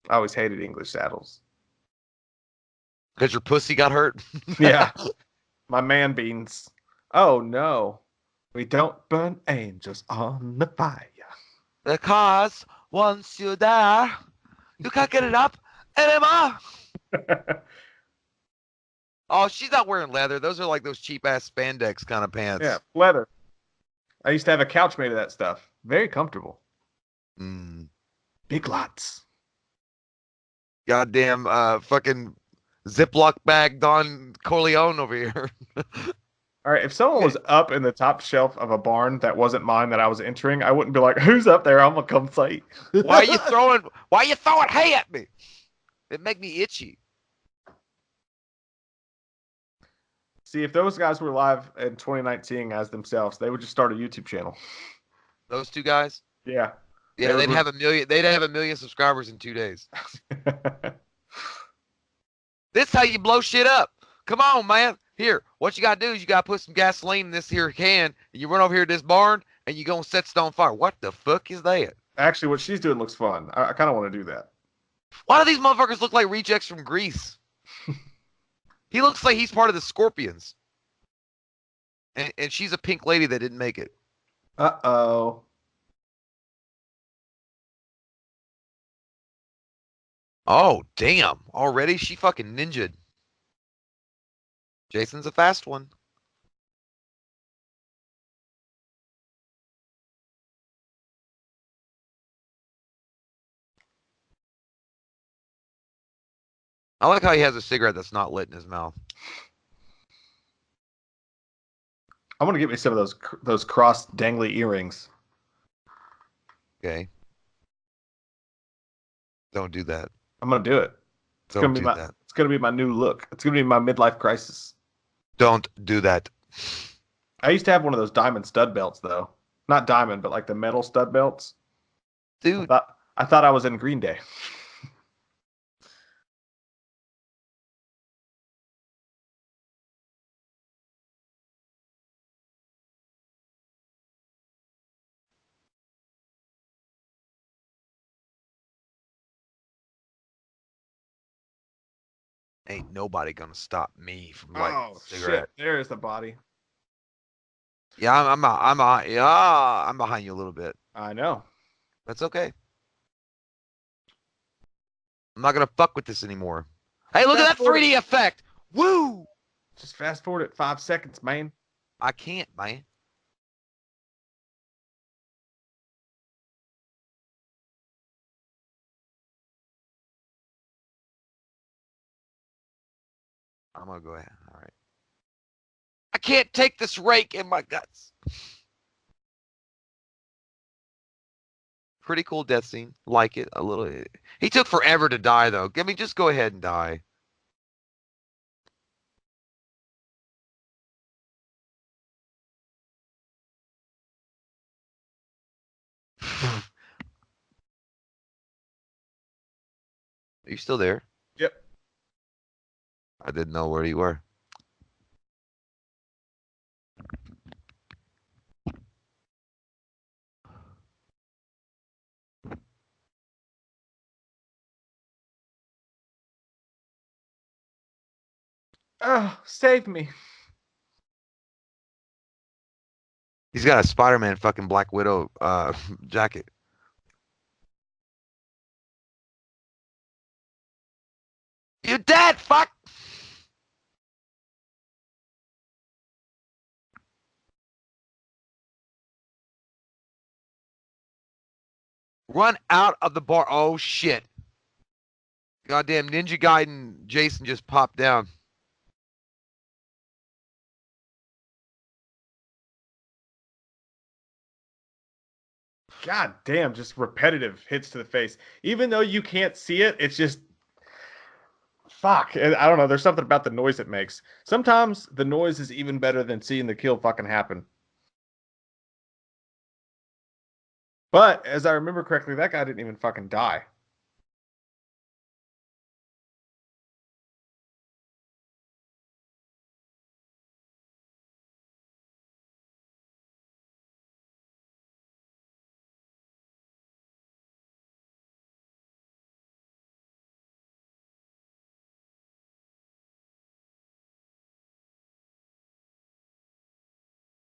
I always hated English saddles. Because your pussy got hurt? Yeah, my man beans. Oh no, we don't burn angels on the fire. Because once you die, you can't get it up anymore. Oh, she's not wearing leather. Those are like those cheap ass spandex kind of pants. Yeah, leather. I used to have a couch made of that stuff. Very comfortable. Mm. Big lots. Goddamn fucking Ziploc bag Don Corleone over here. All right, if someone was up in the top shelf of a barn that wasn't mine that I was entering, I wouldn't be like, "Who's up there? I'm gonna come see." Why are you throwing hay at me? It make me itchy. See, if those guys were live in 2019 as themselves, they would just start a YouTube channel. Those two guys? Yeah. Yeah, they'd have a million subscribers in 2 days. This is how you blow shit up. Come on, man. Here, what you gotta do is you gotta put some gasoline in this here can, and you run over here to this barn, and you gonna set it on fire. What the fuck is that? Actually, what she's doing looks fun. I kind of want to do that. Why do these motherfuckers look like rejects from Greece? He looks like he's part of the Scorpions. And she's a pink lady that didn't make it. Uh-oh. Oh, damn. Already? She fucking ninja'd. Jason's a fast one. I like how he has a cigarette that's not lit in his mouth. I'm gonna get me some of those cross dangly earrings. Okay. Don't do that. I'm gonna do it. Don't do that. It's gonna be my new look. It's gonna be my midlife crisis. Don't do that. I used to have one of those diamond stud belts though. Not diamond, but like the metal stud belts. Dude. I thought I was in Green Day. Ain't nobody gonna stop me from lighting a cigarette. Shit! There is the body. Yeah, I'm behind you a little bit. I know. That's okay. I'm not gonna fuck with this anymore. Hey, look at that 3D effect! Woo! Just fast forward it 5 seconds, man. I can't, man. I'm gonna go ahead. All right. I can't take this rake in my guts. Pretty cool death scene. Like it a little. He took forever to die, though. I mean, just go ahead and die. Are you still there? Yep. I didn't know where you were. Oh, save me. He's got a Spider-Man fucking Black Widow jacket. You dead, fuck! Run out of the bar. Oh, shit. Goddamn Ninja Gaiden Jason just popped down. God damn, just repetitive hits to the face. Even though you can't see it, it's just fuck. I don't know. There's something about the noise it makes. Sometimes the noise is even better than seeing the kill fucking happen. But as I remember correctly, that guy didn't even fucking die.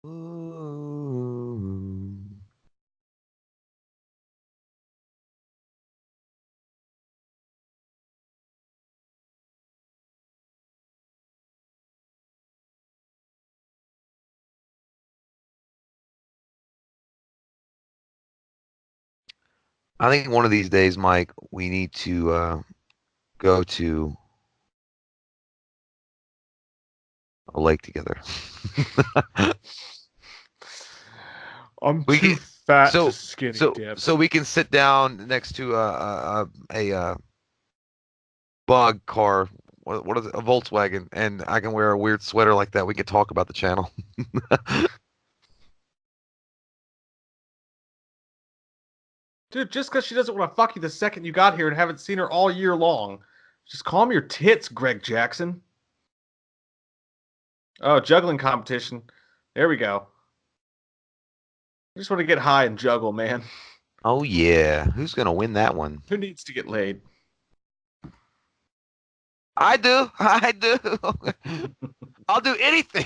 Ooh. I think one of these days, Mike, we need to go to a lake together. I'm We too can, fat to so skinny so dip. so we can sit down next to a bug car. What is it? A Volkswagen, and I can wear a weird sweater like that. We could talk about the channel. Dude, just because she doesn't want to fuck you the second you got here and haven't seen her all year long. Just calm your tits, Greg Jackson. Oh, juggling competition. There we go. I just want to get high and juggle, man. Oh yeah, who's gonna win that one? Who needs to get laid? I do. I do. I'll do anything.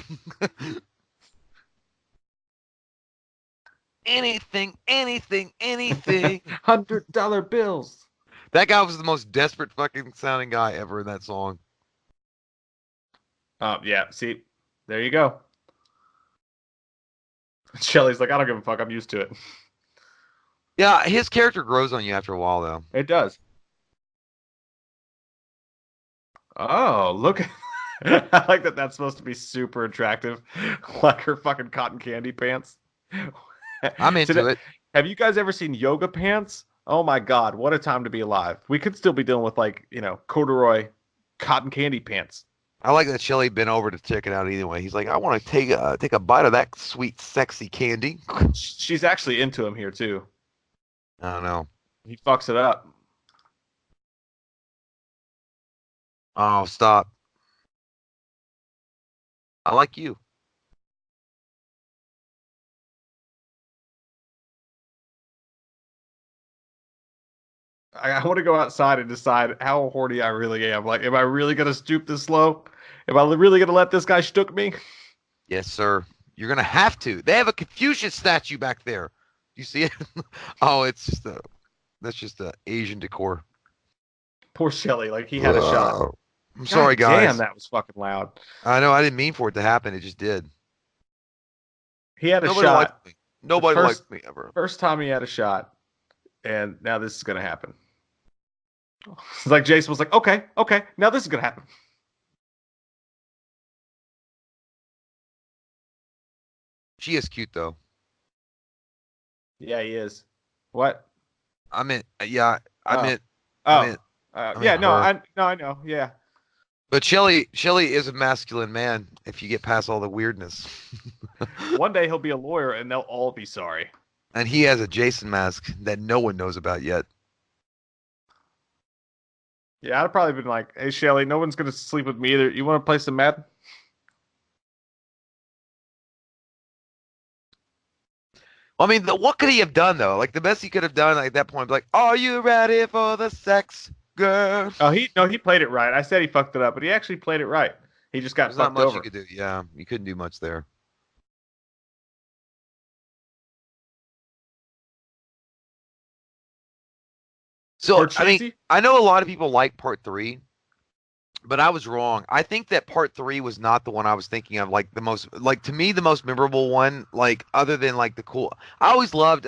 Anything, anything, anything. $100 bills. That guy was the most desperate fucking sounding guy ever in that song. Yeah, see, there you go. Shelly's like, I don't give a fuck. I'm used to it. Yeah, his character grows on you after a while, though. It does. Oh, look. I like that that's supposed to be super attractive. Like her fucking cotton candy pants. I'm Today, into it. have you guys ever seen yoga pants? Oh my God, what a time to be alive. We could still be dealing with like, corduroy cotton candy pants. I like that Shelly bent over to check it out anyway. He's like, I want to take a bite of that sweet, sexy candy. She's actually into him here too. I don't know. He fucks it up. Oh, stop. I like you. I want to go outside and decide how horny I really am. Like, am I really gonna stoop this low? Am I really gonna let this guy shtook me? Yes, sir. You're gonna have to. They have a Confucius statue back there. You see it? Oh, it's just a that's just a Asian decor. Poor Shelly, like he had a shot. I'm sorry, God damn, guys. that was fucking loud. I know I didn't mean for it to happen. It just did. He had a Nobody likes shot. me. The Nobody likes first me ever. first time he had a shot, and now this is gonna happen. It's like Jason was like, okay, okay, now this is gonna happen. She is cute though. Yeah, he is. What? I meant, yeah, I Oh, meant, I oh, meant, I yeah. meant her. I know. Yeah, But Shelly is a masculine man. If you get past all the weirdness, one day he'll be a lawyer, and they'll all be sorry. and he has a Jason mask that no one knows about yet. Yeah, I'd have probably been like, hey, Shelly, no one's gonna sleep with me either. You want to play some Madden? I mean, what could he have done though? Like the best he could have done like, at that point, like, "Are you ready for the sex, girl?" Oh, he played it right. I said he fucked it up, but he actually played it right. He just got There's not fucked much you over. could do. Yeah, you couldn't do much there. So, I mean, Parcheesi? I know a lot of people like part three, but I was wrong. I think that part three was not the one I was thinking of. Like the most, like to me, the most memorable one. Like other than like the cool, I always loved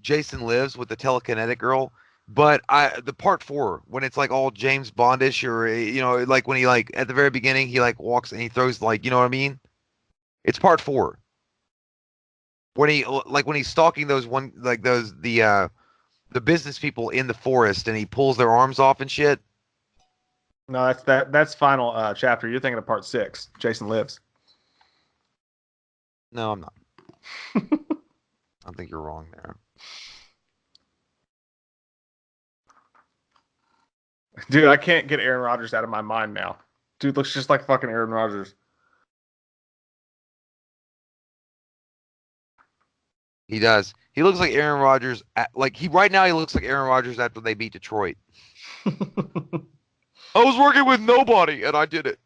Jason Lives with the telekinetic girl. But the part four when it's like all James Bondish or like when he like at the very beginning he like walks and he throws like you know what I mean? It's part four. when he's stalking those the business people in the forest and he pulls their arms off and shit. No, that's final chapter. You're thinking of part 6. Jason Lives. No, I'm not. I think you're wrong there. Dude, I can't get Aaron Rodgers out of my mind now. Dude looks just like fucking Aaron Rodgers. He does. He looks like Aaron Rodgers. Right now, he looks like Aaron Rodgers after they beat Detroit. I was working with nobody, and I did it.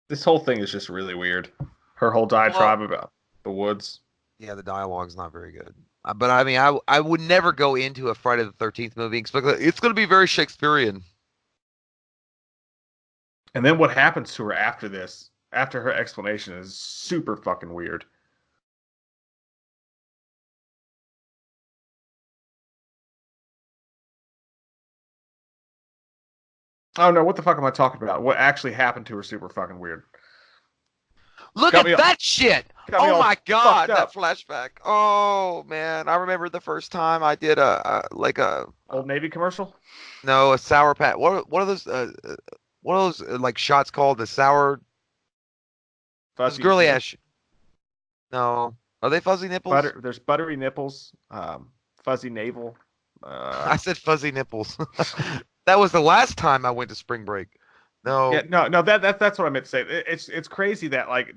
This whole thing is just really weird. Her whole diatribe about the woods. Yeah, the dialogue's not very good. But I mean, I would never go into a Friday the 13th movie expecting it's going to be very Shakespearean. And then what happens to her after this, after her explanation, is super fucking weird. Oh no, what the fuck am I talking about? What actually happened to her super fucking weird. Look at that shit! Oh my god, that flashback. Oh man, I remember the first time I did a Old Navy commercial. No, a Sour Patch. What are those? What are those like shots called? The sour. Fuzzy girly ass. No, are they fuzzy nipples? There's buttery nipples. Fuzzy navel. I said fuzzy nipples. That was the last time I went to spring break. No. Yeah, no. That's what I meant to say. It's crazy that like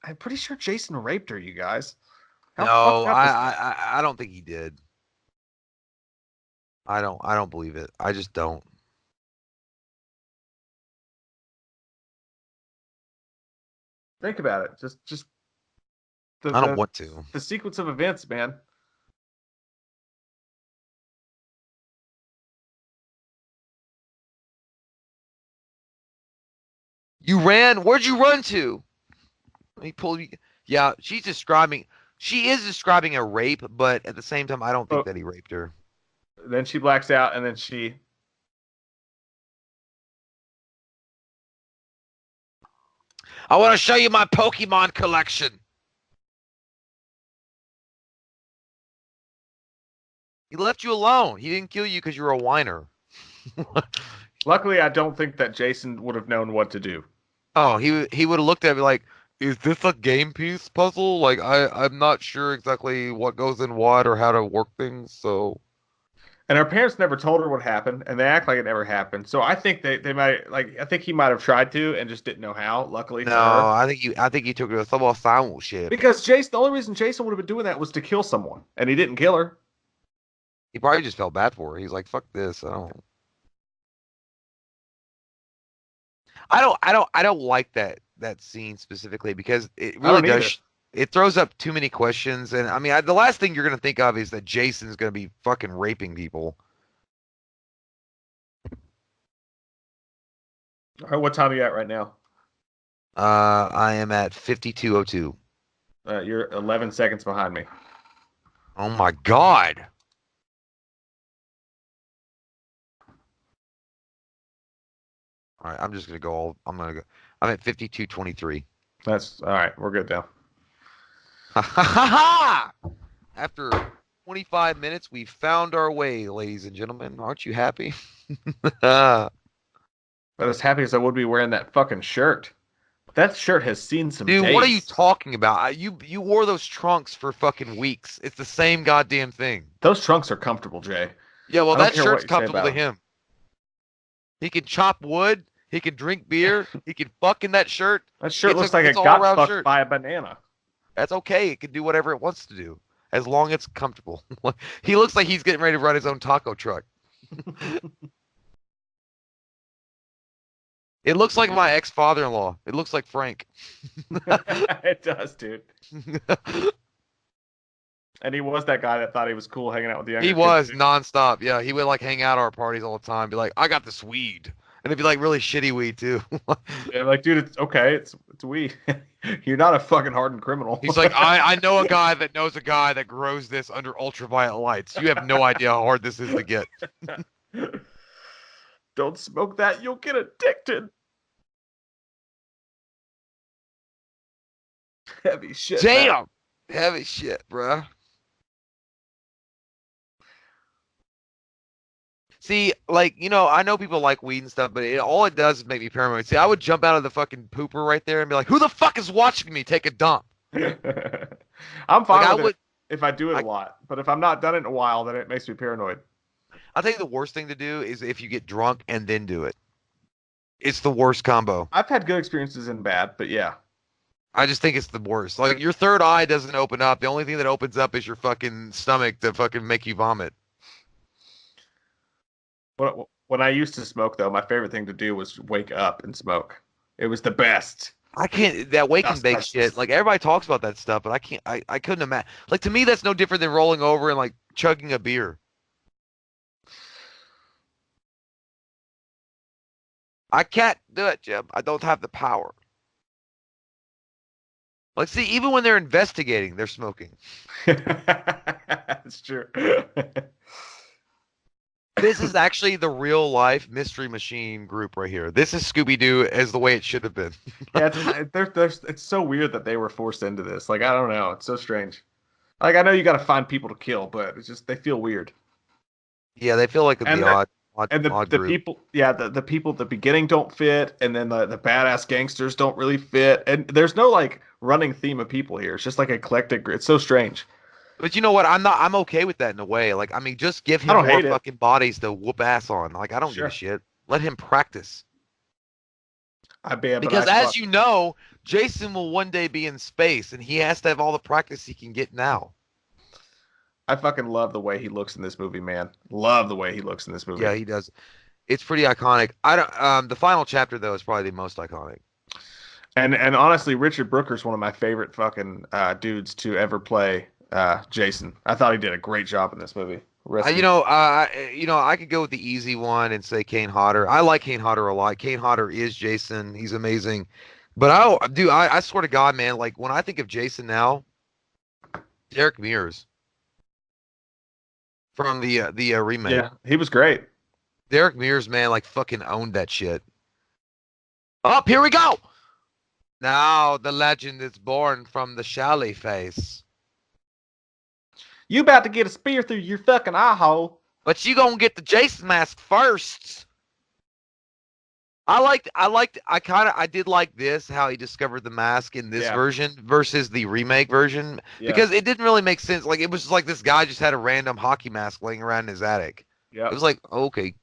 I'm pretty sure Jason raped her. You guys. No, I don't think he did. I don't believe it. I just don't. Think about it. Just. I don't want to. The sequence of events, man. You ran. Where'd you run to? He pulled you. Yeah, she is describing a rape, but at the same time, I don't think that he raped her. Then she blacks out, and then she. I want to show you my Pokemon collection. He left you alone. He didn't kill you because you're a whiner. Luckily, I don't think that Jason would have known what to do. Oh, he would have looked at me like, is this a game piece puzzle? Like, I'm not sure exactly what goes in what or how to work things, so. And her parents never told her what happened, and they act like it never happened. So I think they might I think he might have tried to and just didn't know how. Luckily, no, for her. I think you took it to some silent shit. Because the only reason Jason would have been doing that was to kill someone, and he didn't kill her. He probably just felt bad for her. He's like, fuck this. I don't like that scene specifically because it really does. It throws up too many questions, and I mean, the last thing you're gonna think of is that Jason's gonna be fucking raping people. All right, what time are you at right now? I am at 52:02. You're 11 seconds behind me. Oh my god. All right, I'm just gonna go. I'm at 52:23. That's all right. We're good now. Ha ha ha! After 25 minutes, we found our way, ladies and gentlemen. Aren't you happy? But as happy as I would be wearing that fucking shirt. That shirt has seen some days. Dude, what are you talking about? You wore those trunks for fucking weeks. It's the same goddamn thing. Those trunks are comfortable, Jay. Yeah, well, that shirt's comfortable to him. He can chop wood. He can drink beer. He can fuck in that shirt. That shirt looks like it got fucked by a banana. That's okay. It can do whatever it wants to do, as long as it's comfortable. He looks like he's getting ready to run his own taco truck. It looks like my ex-father-in-law. It looks like Frank. It does, dude. And he was that guy that thought he was cool hanging out with the younger kids. He was nonstop. Yeah, he would like hang out at our parties all the time. Be like, I got this weed. And it'd be like really shitty weed too. Yeah, like, dude, it's okay. It's weed. You're not a fucking hardened criminal. He's like, I know a guy that knows a guy that grows this under ultraviolet lights. You have no idea how hard this is to get. Don't smoke that. You'll get addicted. Heavy shit, man. Damn, heavy shit, bruh. See, like, I know people like weed and stuff, but all it does is make me paranoid. See, I would jump out of the fucking pooper right there and be like, "Who the fuck is watching me take a dump?" I'm Like, fine I with it would. if I do it a I lot, but if I'm not done it in a while, then it makes me paranoid. I think the worst thing to do is if you get drunk and then do it. It's the worst combo. I've had good experiences and bad, but yeah. I just think it's the worst. Like your third eye doesn't open up. The only thing that opens up is your fucking stomach to fucking make you vomit. When I used to smoke, though, my favorite thing to do was wake up and smoke. It was the best. I can't that wake and That's bake shit. priceless. Like everybody talks about that stuff, but I can't. I couldn't imagine. Like to me, that's no different than rolling over and like chugging a beer. I can't do it, Jim. I don't have the power. Like, see, even when they're investigating, they're smoking. That's true. This is actually the real life Mystery Machine group right here. This is Scooby Doo as the way it should have been. Yeah, it's so weird that they were forced into this. Like, I don't know. It's so strange. Like, I know you got to find people to kill, but it's just they feel weird. Yeah, they feel like And the the odd the group. people, yeah, the people at the beginning don't fit, and then the badass gangsters don't really fit, and there's no like running theme of people here. It's just like eclectic. It's so strange. But you know what? I'm okay with that in a way. Like, I mean, just give I him don't more hate it. fucking bodies to whoop ass on. Like, I don't give a Sure, shit. Let him practice. I bet, but Because I as fuck. you know, Jason will one day be in space and he has to have all the practice he can get now. I fucking love the way he looks in this movie, man. Love the way he looks in this movie. Yeah, he does. It's pretty iconic. I don't the final chapter though is probably the most iconic. And honestly, Richard Brooker's one of my favorite fucking dudes to ever play Jason. I thought he did a great job in this movie. Rest in I could go with the easy one and say Kane Hodder. I like Kane Hodder a lot. Kane Hodder is Jason. He's amazing. But I swear to God, man, like when I think of Jason now, Derek Mears from the remake. Yeah, he was great. Derek Mears, man, like fucking owned that shit. Up, here we go. Now the legend is born from the Shally face. You about to get a spear through your fucking eye hole. But you gonna get the Jason mask first. I did like this, how he discovered the mask in this Yeah, version versus the remake version, yeah, because it didn't really make sense. Like, it was just like this guy just had a random hockey mask laying around in his attic. yeah. It was like, okay.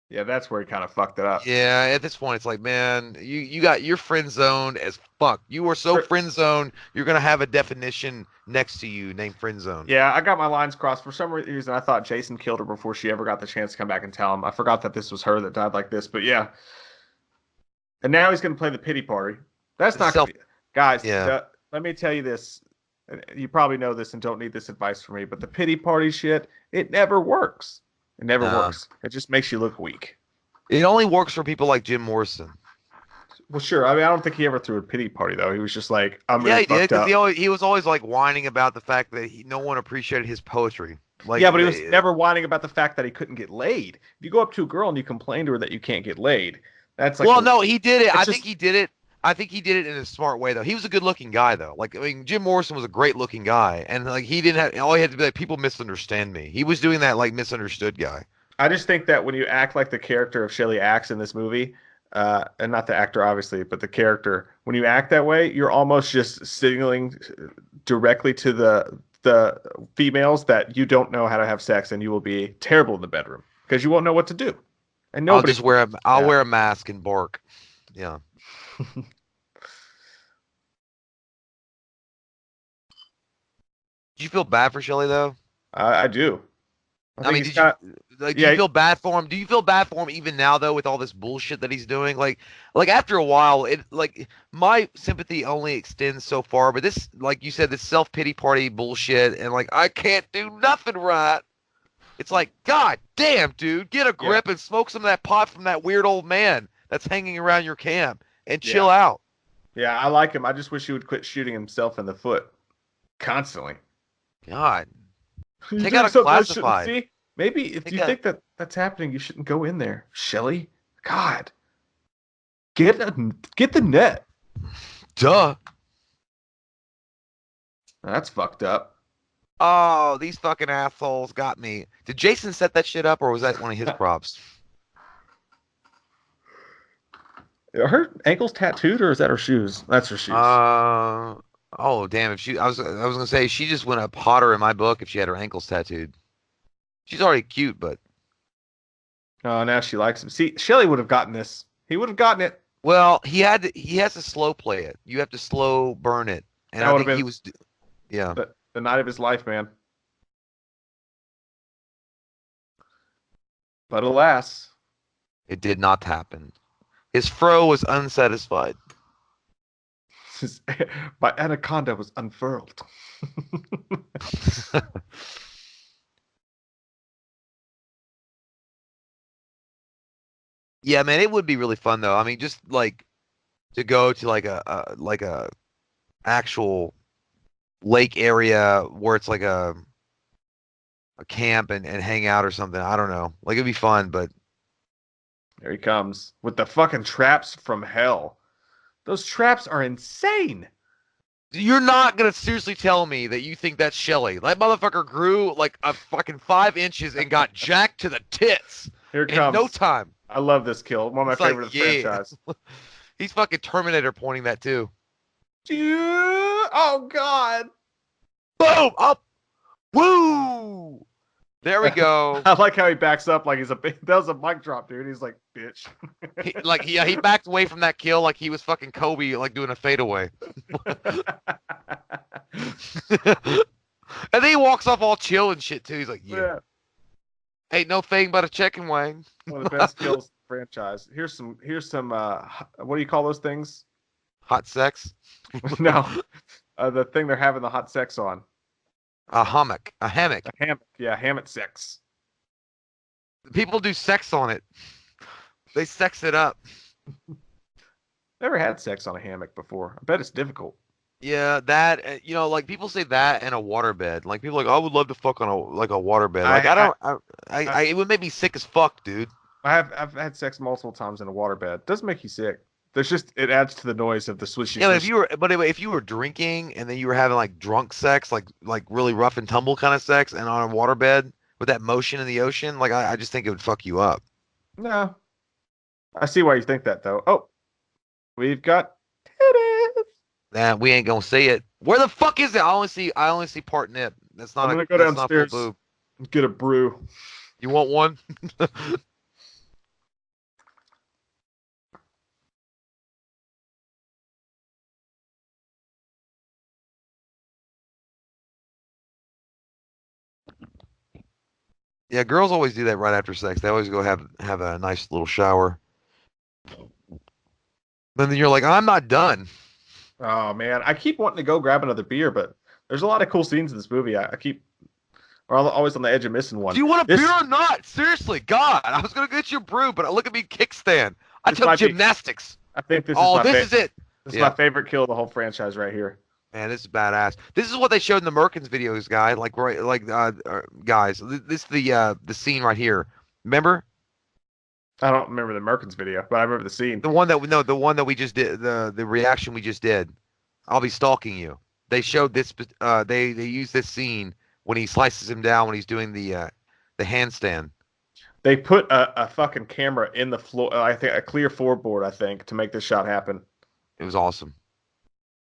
Yeah, that's where he kind of fucked it up. Yeah, at this point, it's like, man, you got your friend zoned as fuck. You are so friend zoned, you're gonna have a definition next to you named friend zone. Yeah, I got my lines crossed. For some reason, I thought Jason killed her before she ever got the chance to come back and tell him. I forgot that this was her that died like this. But yeah, and now he's going to play the pity party. That's not going Self, to be. Guys, yeah. let me tell you this. You probably know this and don't need this advice from me, but the pity party shit, it never works. It never No. works. It just makes you look weak. It only works for people like Jim Morrison. Well, sure. I mean, I don't think he ever threw a pity party, though. He was just like, I'm Yeah, really he did fucked because up. he was always like whining about the fact that no one appreciated his poetry. Like, Yeah, but he was never whining about the fact that he couldn't get laid. If you go up to a girl and you complain to her that you can't get laid, that's like well, no, he did it. it's I think just he did it. I think he did it in a smart way though. He was a good-looking guy though. Like, I mean, Jim Morrison was a great-looking guy, and like he didn't have all he had to be like, people misunderstand me. He was doing that like misunderstood guy. I just think that when you act like the character of Shelley acts in this movie, and not the actor obviously, but the character, when you act that way, you're almost just signaling directly to the females that you don't know how to have sex and you will be terrible in the bedroom because you won't know what to do. And I'll nobody, just wear a I'll yeah. wear a mask and bark. Yeah. Do you feel bad for Shelley though? I do. I I think mean, he's kind of do you yeah. feel bad for him? Do you feel bad for him even now though with all this bullshit that he's doing? Like after a while, it like my sympathy only extends so far. But this, like you said, this self pity party bullshit, and like I can't do nothing right. It's like, God damn, dude, get a Yeah, grip and smoke some of that pot from that weird old man that's hanging around your camp and chill yeah, out. yeah. I like him. I just wish he would quit shooting himself in the foot constantly. God, You take doing out a something I shouldn't classified. see? Maybe if you think that that's happening, you shouldn't go in there, Shelly. God, get the net. Duh. That's fucked up. Oh, these fucking assholes got me. Did Jason set that shit up, or was that one of his props? Are her ankles tattooed, or is that her shoes? That's her shoes. Oh damn! If she, I was gonna say she just went up hotter in my book if she had her ankles tattooed. She's already cute, but Oh, now she likes him. See, Shelly would have gotten this. He would have gotten it. well, he has to slow play it. You have to slow burn it, and That I would have think he been was, yeah. the night of his life, man. But alas, It did not happen. His fro was unsatisfied. my anaconda was unfurled. Yeah, man, it would be really fun though. I mean, just like to go to like a actual lake area where it's like a camp and hang out or something. I don't know. Like it'd be fun, but There he comes with the fucking traps from hell. Those traps are insane. you're not gonna seriously tell me that you think that's Shelly. That motherfucker grew like a fucking 5 inches and got jacked to the tits Here it in no comes. time. I love this kill. One of my It's like, favorite of the yeah. franchise. He's fucking Terminator pointing that too. Oh God. Boom! Up! Woo! There we go. I like how he backs up like he's a big. That was a mic drop, dude. He's like, bitch. He backed away from that kill like he was fucking Kobe, like doing a fadeaway. And then he walks off all chill and shit too. He's like, yeah, ain't no thing but a chicken wing. One of the best kills in the franchise. Here's some what do you call those things? Hot sex? No. The thing they're having the hot sex on. A hammock. A hammock. A hammock. Yeah, hammock sex. People do sex on it. They sex it up. Never had sex on a hammock before. I bet it's difficult. Yeah, that like people say that and a waterbed. Like people are like, I would love to fuck on a waterbed. Like it would make me sick as fuck, dude. I've had sex multiple times in a waterbed. It doesn't make you sick. There's just it adds to the noise of the swishy. Yeah, if you were drinking and then you were having like drunk sex, like really rough and tumble kind of sex, and on a waterbed with that motion in the ocean, like I just think it would fuck you up. No, I see why you think that though. Oh, we've got titties. Nah, we ain't gonna see it. Where the fuck is it? I only see part nip. That's not I'm gonna a go that's not full downstairs boob. and get a brew. You want one? Yeah, girls always do that right after sex. They always go have a nice little shower. Then you're like, I'm not done. Oh man, I keep wanting to go grab another beer, but there's a lot of cool scenes in this movie. I keep are always on the edge of missing one. Do you want a beer or not? Seriously, God, I was gonna get you a brew, but look at me kickstand. I took gymnastics. I think this is it. This is my favorite kill of the whole franchise right here. Man, this is badass. This is what they showed in the Merkins videos, guys. Guys, this is the scene right here. Remember? I don't remember the Merkins video, but I remember the scene. The one that we just did, the reaction we just did. I'll be stalking you. They showed this. They used this scene when he slices him down when he's doing the handstand. They put a fucking camera in the floor. I think a clear floorboard. I think to make this shot happen. It was awesome.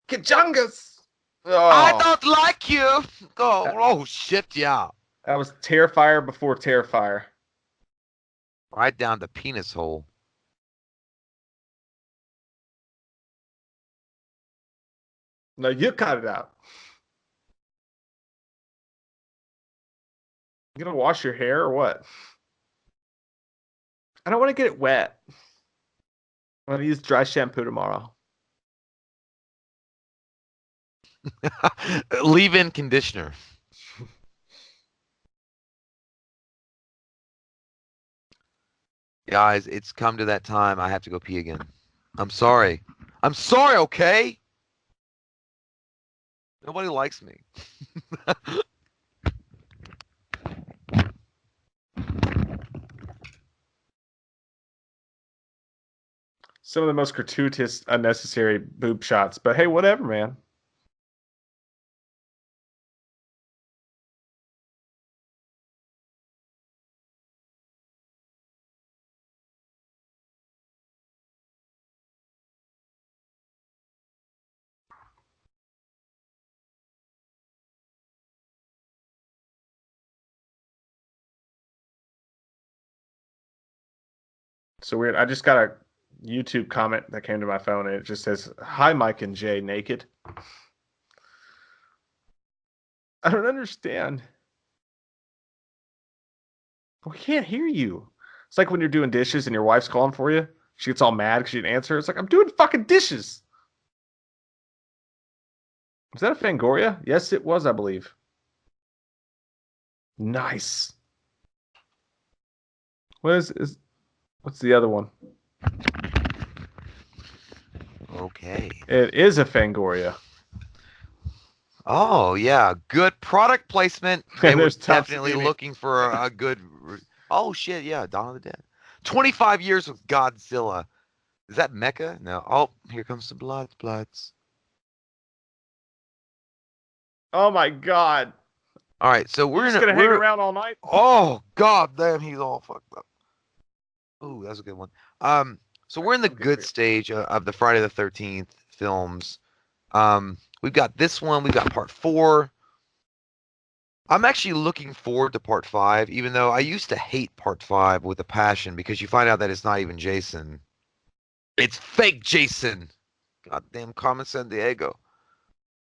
Kajungus! Oh. I don't like you. Oh shit, yeah. That was Terrifier before Terrifier. Right down the penis hole. No, you cut it out. You gonna wash your hair or what? I don't want to get it wet. I'm gonna use dry shampoo tomorrow. Leave-in conditioner. Guys, it's come to that time. I have to go pee again. I'm sorry. I'm sorry, okay? Nobody likes me. Some of the most gratuitous, unnecessary boob shots. But hey, whatever, man. So weird. I just got a YouTube comment that came to my phone and it just says, "Hi, Mike and Jay, naked." I don't understand. We can't hear you. It's like when you're doing dishes and your wife's calling for you. She gets all mad because you didn't answer. It's like, I'm doing fucking dishes. Was that a Fangoria? Yes, it was, I believe. Nice. What's the other one? Okay. It is a Fangoria. Oh yeah, good product placement. They And were there's Tom definitely Savini. looking for a good. Oh shit, yeah, Dawn of the Dead. 25 years with Godzilla. Is that Mecha? No. Oh, here comes the bloods. Oh my god. All right, so You're we're in just a, gonna hang we're. around all night? Oh god damn, he's all fucked up. Ooh, that's a good one. So we're in the I'm good for good you. stage of the Friday the 13th films. We've got this one. We've got part 4. I'm actually looking forward to part 5, even though I used to hate part 5 with a passion because you find out that it's not even Jason. It's fake Jason. Goddamn Carmen Sandiego.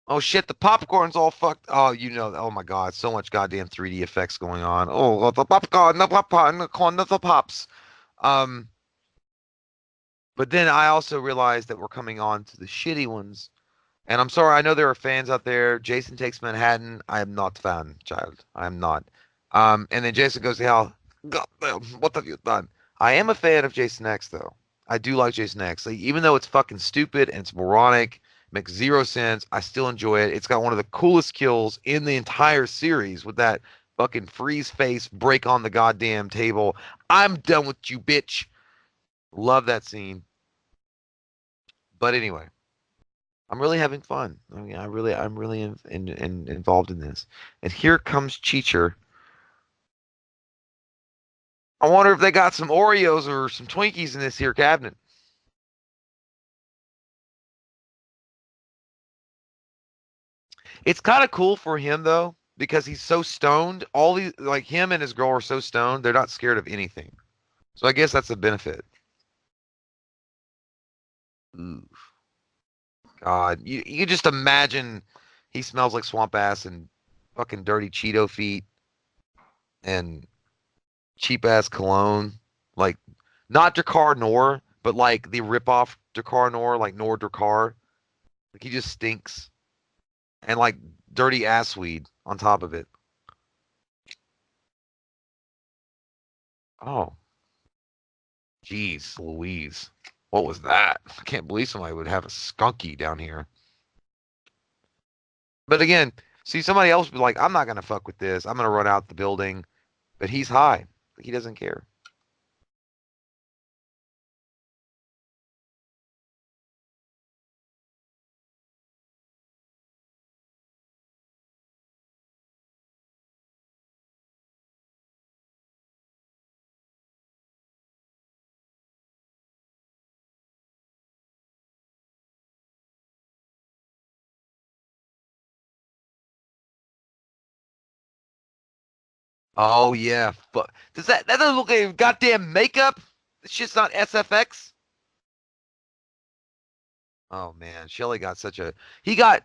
Oh shit, the popcorn's all fucked. Oh, oh my god, so much goddamn 3D effects going on. Oh, the popcorn, the corn, the pops. Um, but then I also realized that we're coming on to the shitty ones. And I'm sorry, I know there are fans out there. Jason Takes Manhattan. I am not a fan, child. I am not. And then Jason Goes to Hell. God damn, what have you done? I am a fan of Jason X, though. I do like Jason X. Like, even though it's fucking stupid and it's moronic, makes zero sense, I still enjoy it. It's got one of the coolest kills in the entire series with that fucking freeze face break on the goddamn table. I'm done with you, bitch. Love that scene. But anyway. I'm really having fun. I mean, I'm really involved in this. And here comes Cheecher. I wonder if they got some Oreos or some Twinkies in this here cabinet. It's kind of cool for him though, because he's so stoned. All these, like him and his girl are so stoned, they're not scared of anything. So I guess that's a benefit. Ooh, God, you can just imagine he smells like swamp ass and fucking dirty Cheeto feet and cheap ass cologne. Like not Drakkar Nor, but like the ripoff Drakkar Nor, like Nor Drakkar. Like he just stinks. And like dirty ass weed on top of it. Oh, jeez, Louise. What was that? I can't believe somebody would have a skunky down here. But again, see somebody else would be like, I'm not gonna fuck with this. I'm gonna run out the building. But he's high. He doesn't care. Oh yeah. That doesn't look like goddamn makeup? It's just not SFX. Oh man, Shelly got such a he got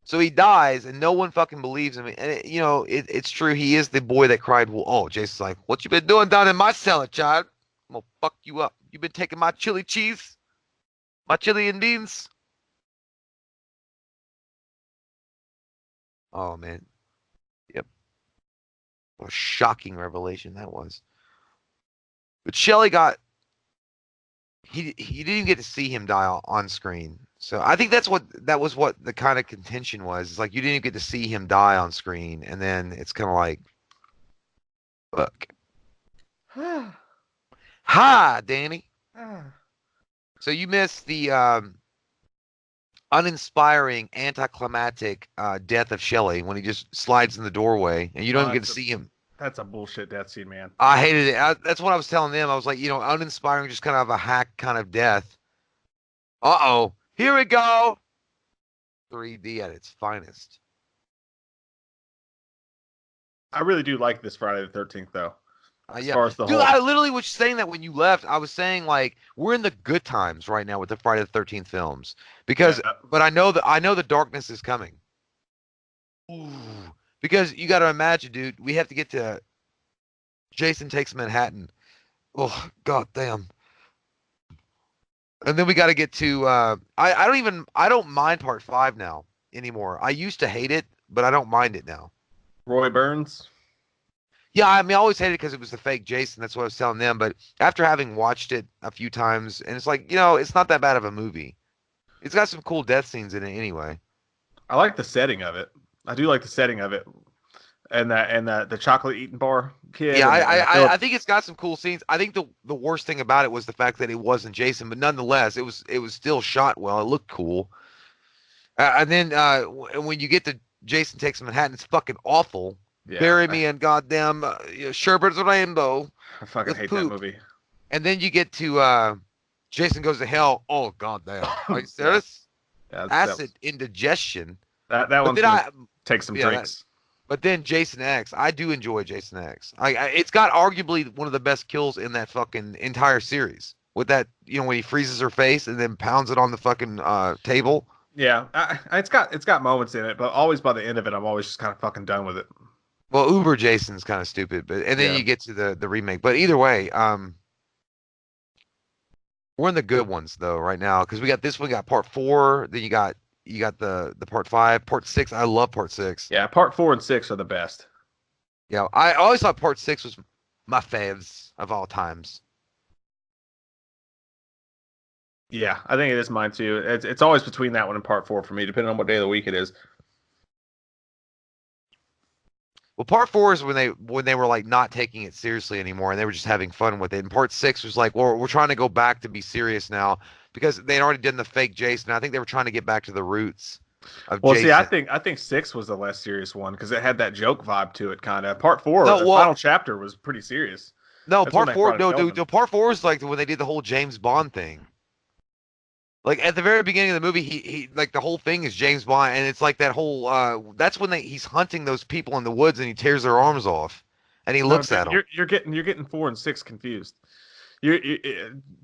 so he dies and no one fucking believes him. And it's true. He is the boy that cried. Well, oh, Jason's like, what you been doing down in my cellar, child? I'm gonna fuck you up. You been taking my chili cheese, my chili and beans. Oh man, yep. What a shocking revelation that was. But Shelly got he didn't even get to see him die on screen. So I think that was what the kind of contention was. It's like you didn't even get to see him die on screen, and then it's kind of like, fuck. Hi, Danny. So you missed the uninspiring, anticlimactic death of Shelley when he just slides in the doorway and you don't Oh, even get to see him. that's a bullshit death scene, man. I hated it. That's what I was telling them. I was like, uninspiring, just kind of a hack kind of death. Uh-oh. Here we go. 3D at its finest. I really do like this Friday the 13th, though. As Yeah. far as the Dude, whole, I literally was saying that when you left. I was saying like we're in the good times right now with the Friday the 13th films yeah, because but I know the darkness is coming. Ooh. Because you got to imagine, dude, we have to get to Jason Takes Manhattan. Oh, god damn. And then we got to get to I don't mind part 5 now anymore. I used to hate it, but I don't mind it now. Roy Burns. Yeah, I mean, I always hated it because it was the fake Jason. That's what I was telling them. But after having watched it a few times, and it's like, it's not that bad of a movie. It's got some cool death scenes in it anyway. I like the setting of it. I do like the setting of it, and the chocolate eating bar kid Yeah, I, and I, I Philip. I think it's got some cool scenes. I think the worst thing about it was the fact that it wasn't Jason, but nonetheless, it was still shot well. It looked cool. And then when you get to Jason Takes Manhattan, it's fucking awful. Yeah, Bury me in goddamn Sherbet's Rainbow I fucking with hate that poop. movie. And then you get to Jason Goes to Hell. Oh goddamn! Are you Yeah, serious? yeah, Acid indigestion. that But one's then gonna take some yeah, that, drinks. but then Jason X. I do enjoy Jason X. It's got arguably one of the best kills in that fucking entire series. With that, when he freezes her face and then pounds it on the fucking table. Yeah, it's got moments in it, but always by the end of it, I'm always just kind of fucking done with it. Well, Uber Jason's kind of stupid, but and then Yeah, you get to the remake. But either way, we're in the good ones though right now because we got this one, got part 4, then you got the part 5, part 6. I love part 6. yeah. Part 4 and 6 are the best. Yeah, I always thought part 6 was my faves of all times. Yeah, I think it is mine too. It's always between that one and part 4 for me, depending on what day of the week it is. Well, part 4 is when they were like not taking it seriously anymore and they were just having fun with it. And part 6 was like, well, we're trying to go back to be serious now because they'd already done the fake Jason. I think they were trying to get back to the roots of Well, see, I Jason. think I think 6 was the less serious one because it had that joke vibe to it, kind of. Part 4, No, the well, final chapter was pretty serious. no, That's when part they four. brought in No, dude, Feldman. no, part 4 is like when they did the whole James Bond thing. Like at the very beginning of the movie, he like the whole thing is James Bond, and it's like that whole. That's when he's hunting those people in the woods, and he tears their arms off, and he No, looks at them. you're getting 4 and 6 confused.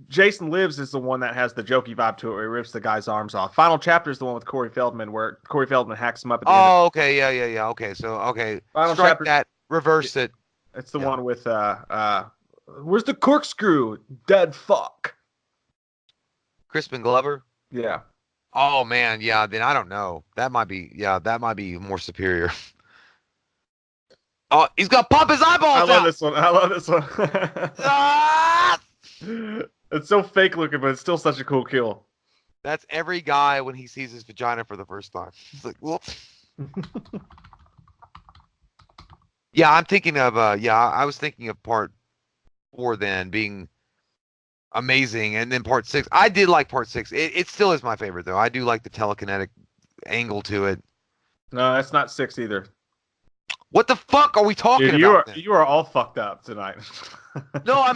Jason Lives is the one that has the jokey vibe to it, where he rips the guy's arms off. Final chapter is the one with Corey Feldman, where Corey Feldman hacks him up at the end of. Oh, okay, yeah, yeah, yeah. Okay, so Final strike chapter. that, reverse it. It's the Yeah, one with where's the corkscrew? Dead fuck. Crispin Glover. Yeah. Oh man, yeah. Then I don't know. That might be more superior. Oh, he's gonna pop his I eyeballs love out. this one. I love this one. Ah! It's so fake looking, but it's still such a cool kill. That's every guy when he sees his vagina for the first time. It's like, whoops. Yeah, I'm thinking of I was thinking of part 4 then being amazing, and then part 6. I did like part 6. It still is my favorite though. I do like the telekinetic angle to it. No, that's not 6 either. What the fuck are we Dude, talking you about are then? you are all fucked up tonight. No,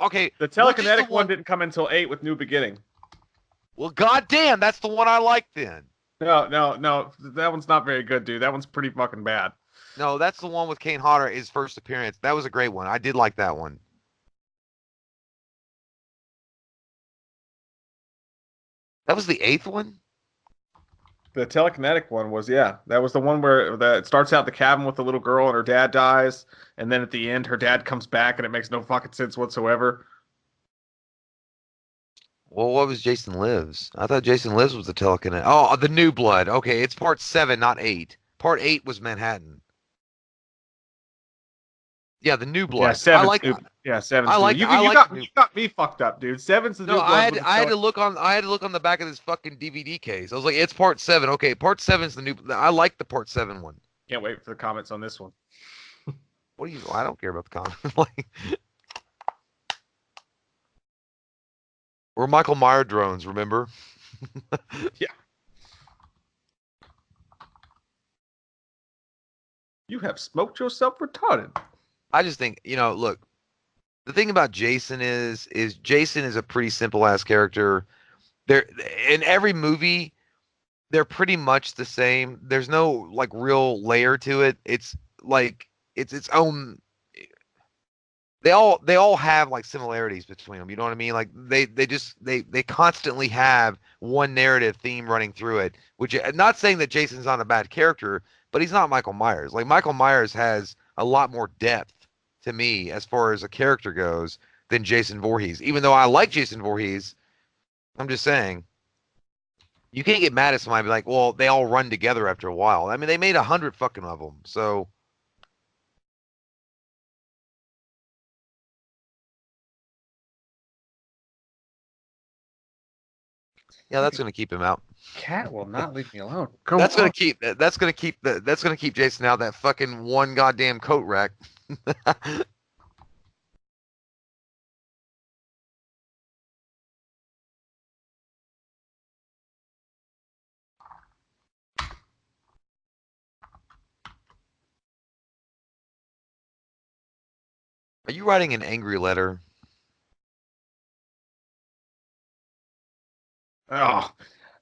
okay. The Which is the telekinetic one one? didn't come until 8 with New Beginning. Well, goddamn, that's the one I like then. No, no, no. That one's not very good, dude. That one's pretty fucking bad. No, that's the one with Kane Hodder, his first appearance. That was a great one. I did like that one. That was the 8th one? The telekinetic one was, yeah, that was the one where it starts out the cabin with the little girl and her dad dies, and then at the end her dad comes back and it makes no fucking sense whatsoever. Well, what was Jason Lives? I thought Jason Lives was the telekinetic. Oh, the New Blood. Okay, it's part 7, not 8. Part 8 was Manhattan. Yeah, the New Yeah, Blood. I seven's like yeah, seven's I new. like You I you like the got new. you got me fucked up, dude. Seven's the No, new I blood had with the I had to look on the back of this fucking DVD case. I was like, it's part 7. Okay, part 7's the new. I like the part 7 one. Can't wait for the comments on this one. What do you? I don't care about the comment. Like, We're Michael Myers drones, remember? Yeah. You have smoked yourself retarded. I just think, look, the thing about Jason is Jason is a pretty simple ass character. There in every movie, they're pretty much the same. There's no like real layer to it. It's like it's its own. They all have like similarities between them. You know what I mean? Like they constantly have one narrative theme running through it. Which not saying that Jason's not a bad character, but he's not Michael Myers. Like Michael Myers has a lot more depth to me as far as a character goes than Jason Voorhees. Even though I like Jason Voorhees, I'm just saying you can't get mad at somebody and be like, well, they all run together after a while. I mean, they made 100 fucking of them. So yeah, that's gonna keep him out. Cat will not leave me alone. Go That's gonna on. keep that's gonna keep Jason out that fucking one goddamn coat rack. Are you writing an angry letter? Oh,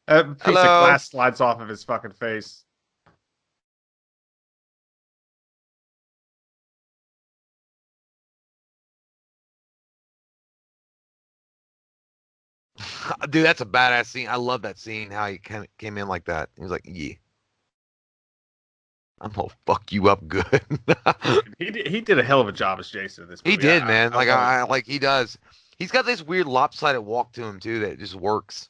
a piece of Hello. glass slides off of his fucking face. Dude, that's a badass scene. I love that scene, how he came in like that. He was like, yeah, I'm gonna fuck you up good. He did a hell of a job as Jason in this He movie. did, man. I Like love his I like he does. He's got this weird lopsided walk to him too that just works.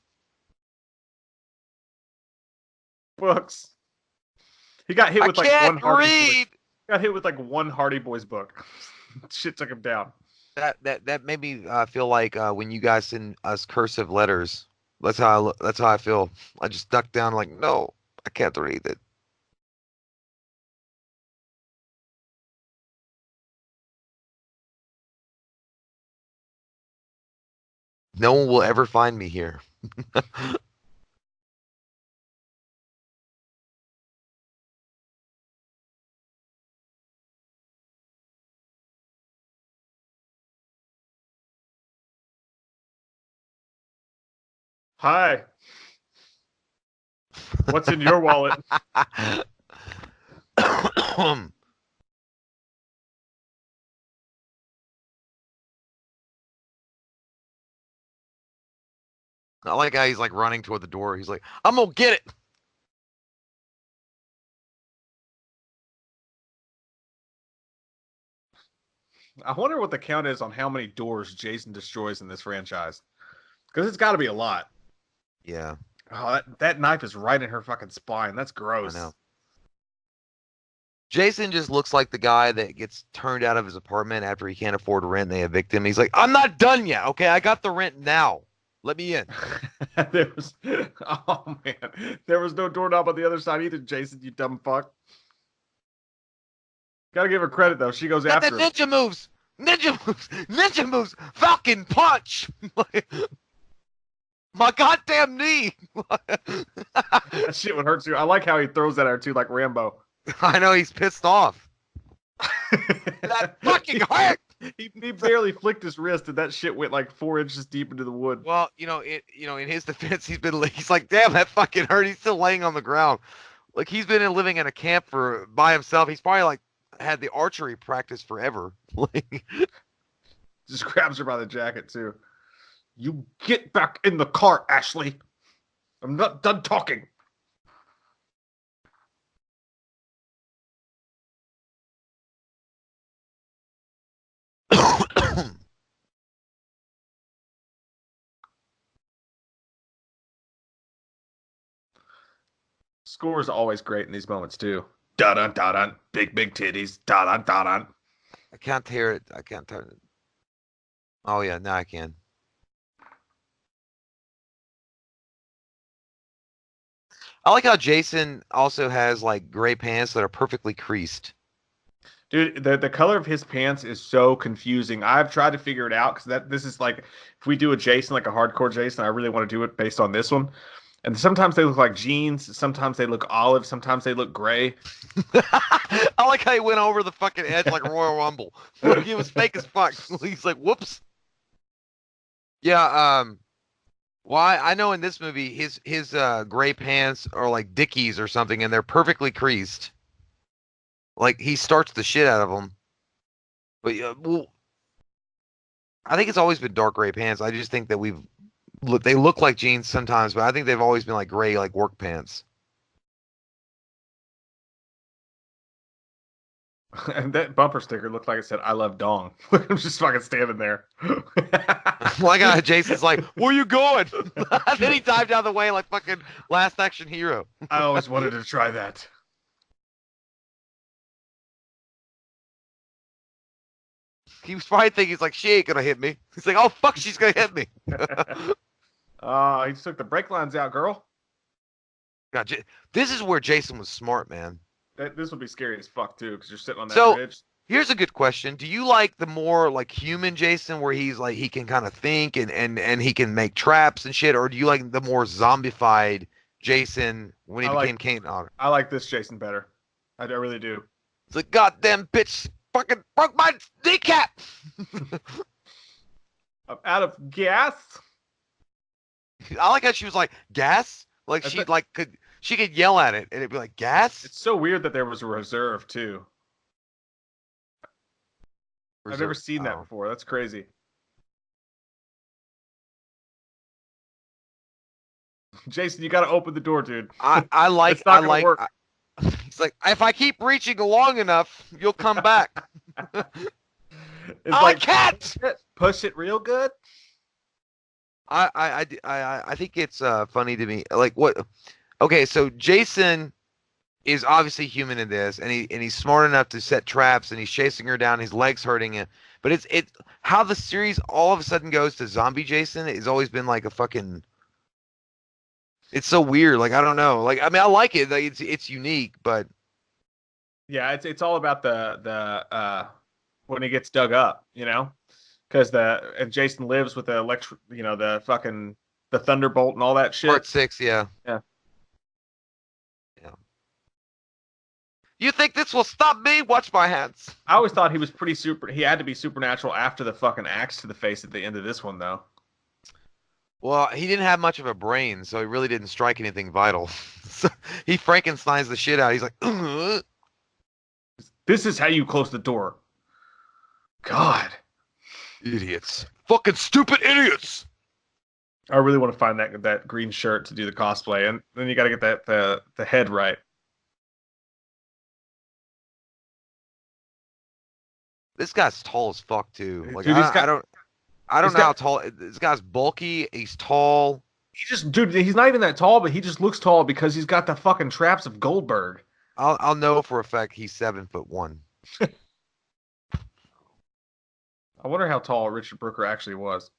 books. He got hit I with like can't one Hardy Boy. read. Got hit with like one Hardy Boys book. Shit took him down. That made me feel like when you guys send us cursive letters. That's how I feel. I just duck down like, no, I can't read it. No one will ever find me here. Hi, what's in your wallet? I like how he's like running toward the door. He's like, I'm gonna get it. I wonder what the count is on how many doors Jason destroys in this franchise. Because it's got to be a lot. Yeah, Oh, that knife is right in her fucking spine. That's I know. gross. Jason just looks like the guy that gets turned out of his apartment after he can't afford rent and they evict him. He's like, I'm not done yet. Okay, I got the rent now. Let me in. there was, oh man, there was no doorknob on the other side either. Jason, you dumb fuck. Gotta give her credit though. She goes Got the after him. ninja moves. Ninja moves. Ninja moves. Falcon punch. My goddamn knee. That shit would hurt too. I like how he throws that at her too, like Rambo. I know he's pissed off. That fucking hurt. He barely flicked his wrist, and that shit went like 4 inches deep into the wood. Well, in his defense, he's like, damn, that fucking hurt. He's still laying on the ground. Like he's been living in a camp by himself. He's probably like had the archery practice forever. Like, Just grabs her by the jacket too. You get back in the car, Ashley. I'm not done talking. Score is always great in these moments too. Da dun da dun. Big titties. Da dun da dun. I can't hear it. I can't turn it. Oh yeah, now I can. I like how Jason also has like gray pants that are perfectly creased. Dude, the color of his pants is so confusing. I've tried to figure it out because this is like if we do a Jason like a hardcore Jason, I really want to do it based on this one. And sometimes they look like jeans, sometimes they look olive, sometimes they look gray. I like how he went over the fucking edge like Royal Rumble. Like, he was fake as fuck. He's like, whoops. Yeah, why I know in this movie his gray pants are like Dickies or something, and they're perfectly creased. Like he starts the shit out of them. But yeah, well, I think it's always been dark gray pants. I just think that they look like jeans sometimes, but I think they've always been like gray, like work pants. And that bumper sticker looked like it said, "I love dong." I'm just fucking standing there. My God, Jason's like, where you going? Then he dived out of the way like fucking Last Action Hero. I always wanted to try that. He was probably thinking, he's like, she ain't gonna hit me. He's like, oh fuck, she's gonna hit me. He just took the brake lines out, girl. God, this is where Jason was smart, man. This would be scary as fuck too, because you're sitting on that So bridge. here's a good question. Do you like the more like human Jason where he's like he can kind of think and he can make traps and shit, or do you like the more zombified Jason when he became Kane? I like this Jason better. I really do. It's like, goddamn bitch fucking broke my kneecap. I'm out of gas. I like how she was like, gas? Like she could yell at it and it'd be like, gas? It's so weird that there was a reserve too. I've never seen that before. That's crazy. Jason, you got to open the door, dude. I like it's not gonna work. He's like, if I keep reaching long enough, you'll come back. I can't push it real good. I think it's funny to me. Like what? Okay, so Jason is obviously human in this, and he's smart enough to set traps, and he's chasing her down. His legs hurting it, but it's how the series all of a sudden goes to zombie Jason has always been like a fucking. It's so weird. Like I don't know. Like I mean, I like it. Like it's unique, but yeah, it's all about the when he gets dug up, you know, because and Jason lives with the the fucking the thunderbolt and all that shit. Part 6, yeah. Yeah. You think this will stop me? Watch my hands. I always thought he was pretty super. He had to be supernatural after the fucking axe to the face at the end of this one, though. Well, he didn't have much of a brain, so he really didn't strike anything vital. So he Frankensteins the shit out. He's like, ugh. This is how you close the door. God. Idiots. Fucking stupid idiots. I really want to find that green shirt to do the cosplay, and then you got to get the head right. This guy's tall as fuck too. Like dude, I don't know how tall this guy's bulky. He's tall. Dude, he's not even that tall, but he just looks tall because he's got the fucking traps of Goldberg. I'll know for a fact he's 7'1". I wonder how tall Richard Brooker actually was.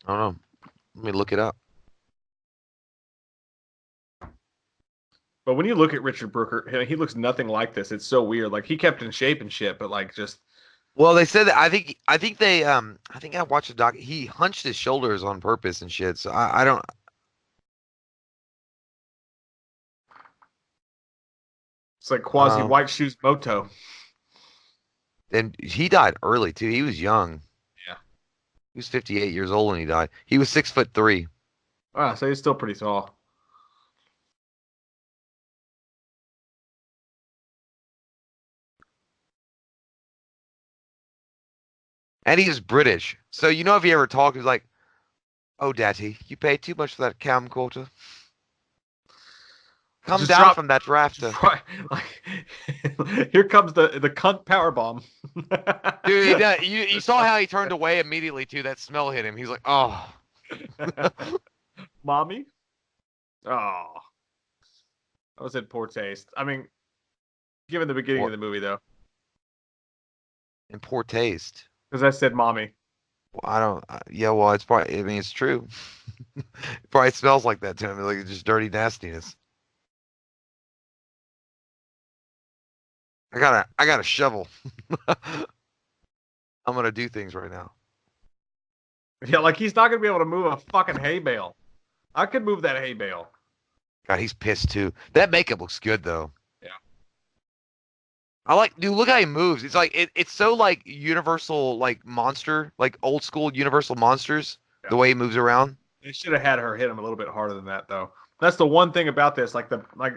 I don't know. Let me look it up. But when you look at Richard Brooker, he looks nothing like this. It's so weird. Like he kept in shape and shit, but like just. Well, they said that I think I watched a doc. He hunched his shoulders on purpose and shit. So I don't. It's like Quasi White Shoes Moto. And he died early too. He was young. Yeah. He was 58 years old when he died. He was 6'3". Ah, so he's still pretty tall. And he was British. So you know if he ever talked, he was like, "Oh, Daddy, you pay too much for that camcorder. Come down from that rafter." Right, like, here comes the cunt power bomb. Dude, you saw how he turned away immediately too. That smell hit him. He's like, "Oh, mommy." Oh, I was in poor taste. I mean, given the beginning of the movie though. In poor taste. Because I said mommy. Well, I don't. Yeah, well, it's probably. I mean, it's true. It probably smells like that to him, like just dirty nastiness. I got a shovel. I'm gonna do things right now. Yeah, like he's not gonna be able to move a fucking hay bale. I could move that hay bale. God, he's pissed too. That makeup looks good though. Yeah. I like, dude. Look how he moves. It's like it's so like Universal, like monster, like old school Universal monsters. Yeah. The way he moves around. They should have had her hit him a little bit harder than that, though. That's the one thing about this. Like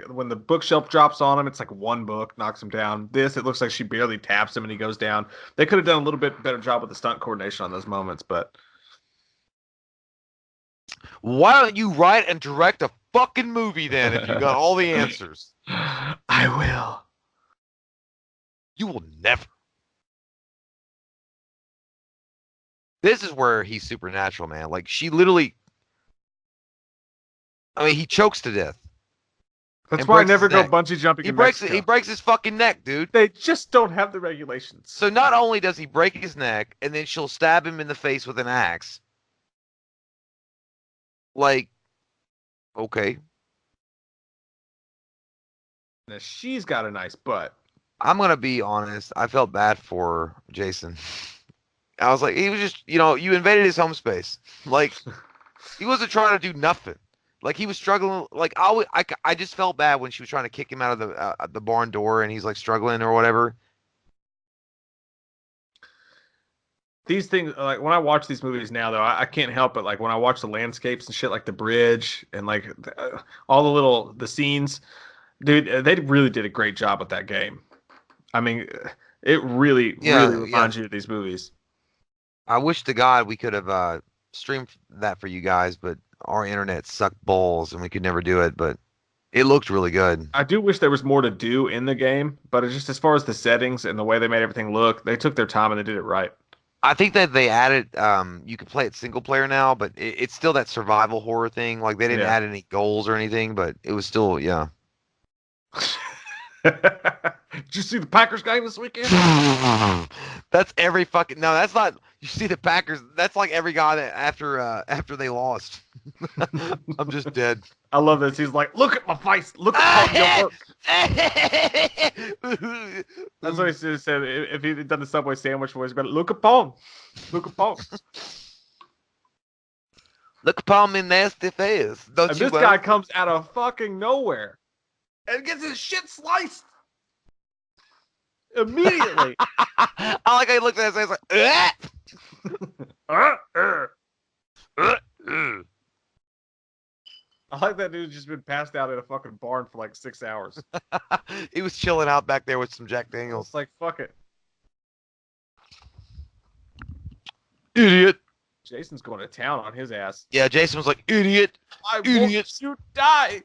when the bookshelf drops on him, it's like one book knocks him down. This, it looks like she barely taps him and he goes down. They could have done a little bit better job with the stunt coordination on those moments, but Why don't you write and direct a fucking movie then if you got all the answers? I will. You will never. This is where he's supernatural, man. Like she literally. I mean, he chokes to death. That's why I never go bungee jumping. He breaks his fucking neck, dude. They just don't have the regulations. So not only does he break his neck, and then she'll stab him in the face with an axe. Like, okay. Now, she's got a nice butt. I'm gonna be honest. I felt bad for Jason. I was like, he was just, you invaded his home space. Like, he wasn't trying to do nothing. Like he was struggling. Like I just felt bad when she was trying to kick him out of the barn door, and he's like struggling or whatever. These things, like when I watch these movies now, though, I can't help but like when I watch the landscapes and shit, like the bridge and like all the scenes, dude, they really did a great job with that game. I mean, it really reminds you of these movies. I wish to God we could have streamed that for you guys, but our internet sucked balls and we could never do it. But it looked really good. I do wish there was more to do in the game, but it's just as far as the settings and the way they made everything look, they took their time and they did it right. I think that they added, you can play it single player now, but it's still that survival horror thing. Like they didn't add any goals or anything, but it was still, yeah. Did you see the Packers game this weekend? That's every fucking no. That's not. You see the Packers. That's like every guy that after they lost. I'm just dead. I love this. He's like, look at my face. Look at your work. That's what he should have said. If he'd done the Subway sandwich voice, but look upon. Look upon. Look upon me nasty face. Don't and you this guy comes out of fucking nowhere and gets his shit sliced immediately. I like how he looked at his face like, I like that dude's just been passed out in a fucking barn for like 6 hours. He was chilling out back there with some Jack Daniels. It's like, fuck it. Idiot. Jason's going to town on his ass. Yeah, Jason was like, idiot. Idiot. You die.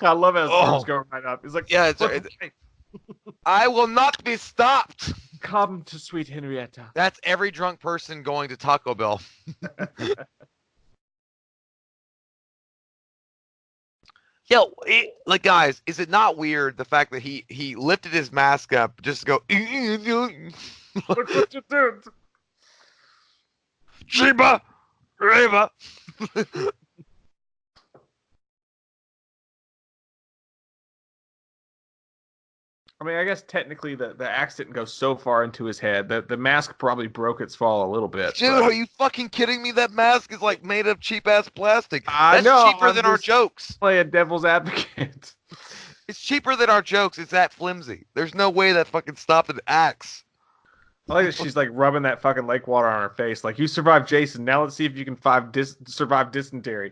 I love how his arms go right up. He's like, yeah, it's I will not be stopped. Come to sweet Henrietta. That's every drunk person going to Taco Bell. Yo, like guys, is it not weird the fact that he lifted his mask up just to go? Look what you did. Sheba, Reba. I mean, I guess technically the axe didn't go so far into his head. The mask probably broke its fall a little bit. Dude, but... are you fucking kidding me? That mask is like made of cheap ass plastic. I That's know, cheaper than our jokes. Play a devil's advocate. It's cheaper than our jokes. It's that flimsy. There's no way that fucking stopped an axe. I like that she's like rubbing that fucking lake water on her face. Like, you survived Jason. Now let's see if you can survive dysentery.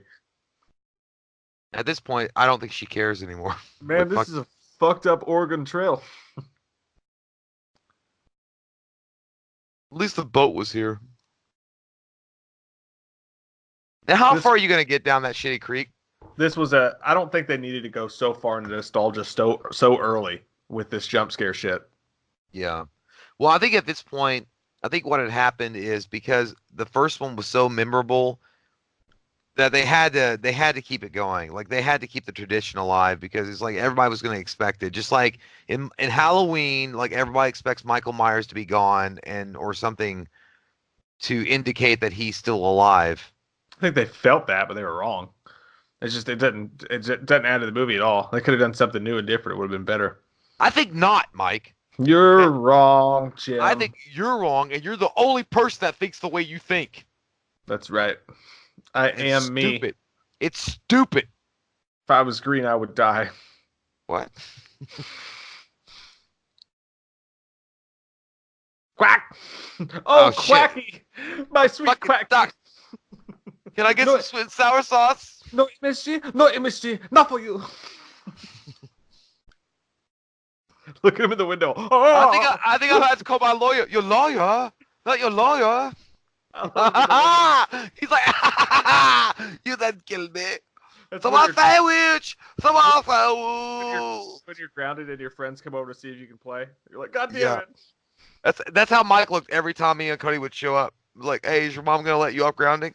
At this point, I don't think she cares anymore. Man, this is a fucked up Oregon Trail. At least the boat was here. Now, how far are you going to get down that shitty creek? This was I don't think they needed to go so far into nostalgia so early with this jump scare shit. Yeah. Well, I think at this point, I think what had happened is because the first one was so memorable that they had to keep it going. Like they had to keep the tradition alive because it's like everybody was going to expect it. Just like in Halloween, like everybody expects Michael Myers to be gone or something to indicate that he's still alive. I think they felt that, but they were wrong. It doesn't add to the movie at all. They could have done something new and different. It would have been better. I think not, Mike. You're Okay? wrong, I Jim. think you're wrong, and you're the only person that thinks the way you think. That's right. I It's am me. stupid. It's stupid. If I was green, I would die. What? Quack! Oh Oh, shit! Quacky! My sweet Fucking Quacky! duck. Can I get No, some sweet and sour sauce? no, MSG, no, MSG, not for you. Look at him in the window. Oh, I think I've had to call my lawyer. Your lawyer? Not your lawyer. I love him in the window. He's like, you done killed me. That's Some when more you're, sandwich. Some more when you're sandwich. when you're grounded and your friends come over to see if you can play. You're like, God damn Yeah, it! that's how Mike looked every time me and Cody would show up. Like, hey, is your mom gonna let you off grounding?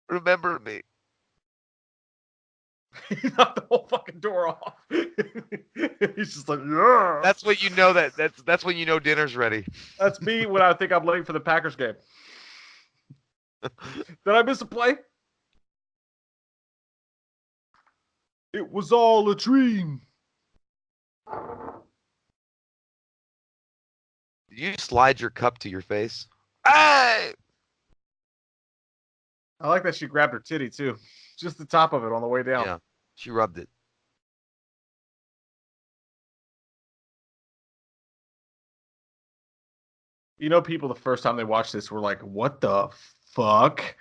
Remember me. He knocked the whole fucking door off. He's just like, yeah. That's when you know that's when you know dinner's ready. That's me when I think I'm late for the Packers game. Did I miss a play? It was all a dream. Did you slide your cup to your face? Hey! I like that she grabbed her titty too. Just the top of it on the way down. Yeah, she rubbed it. You know, people the first time they watched this were like, what the fuck?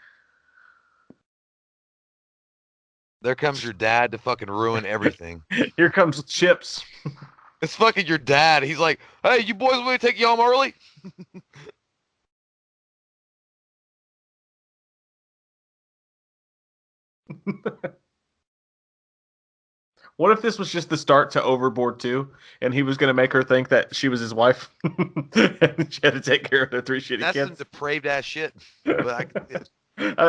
There comes your dad to fucking ruin everything. Here comes Chips. It's fucking your dad. He's like, hey, you boys want me to take you home early? What if this was just the start to Overboard 2 and he was going to make her think that she was his wife? And she had to take care of their three shitty That's some kids. depraved ass shit. But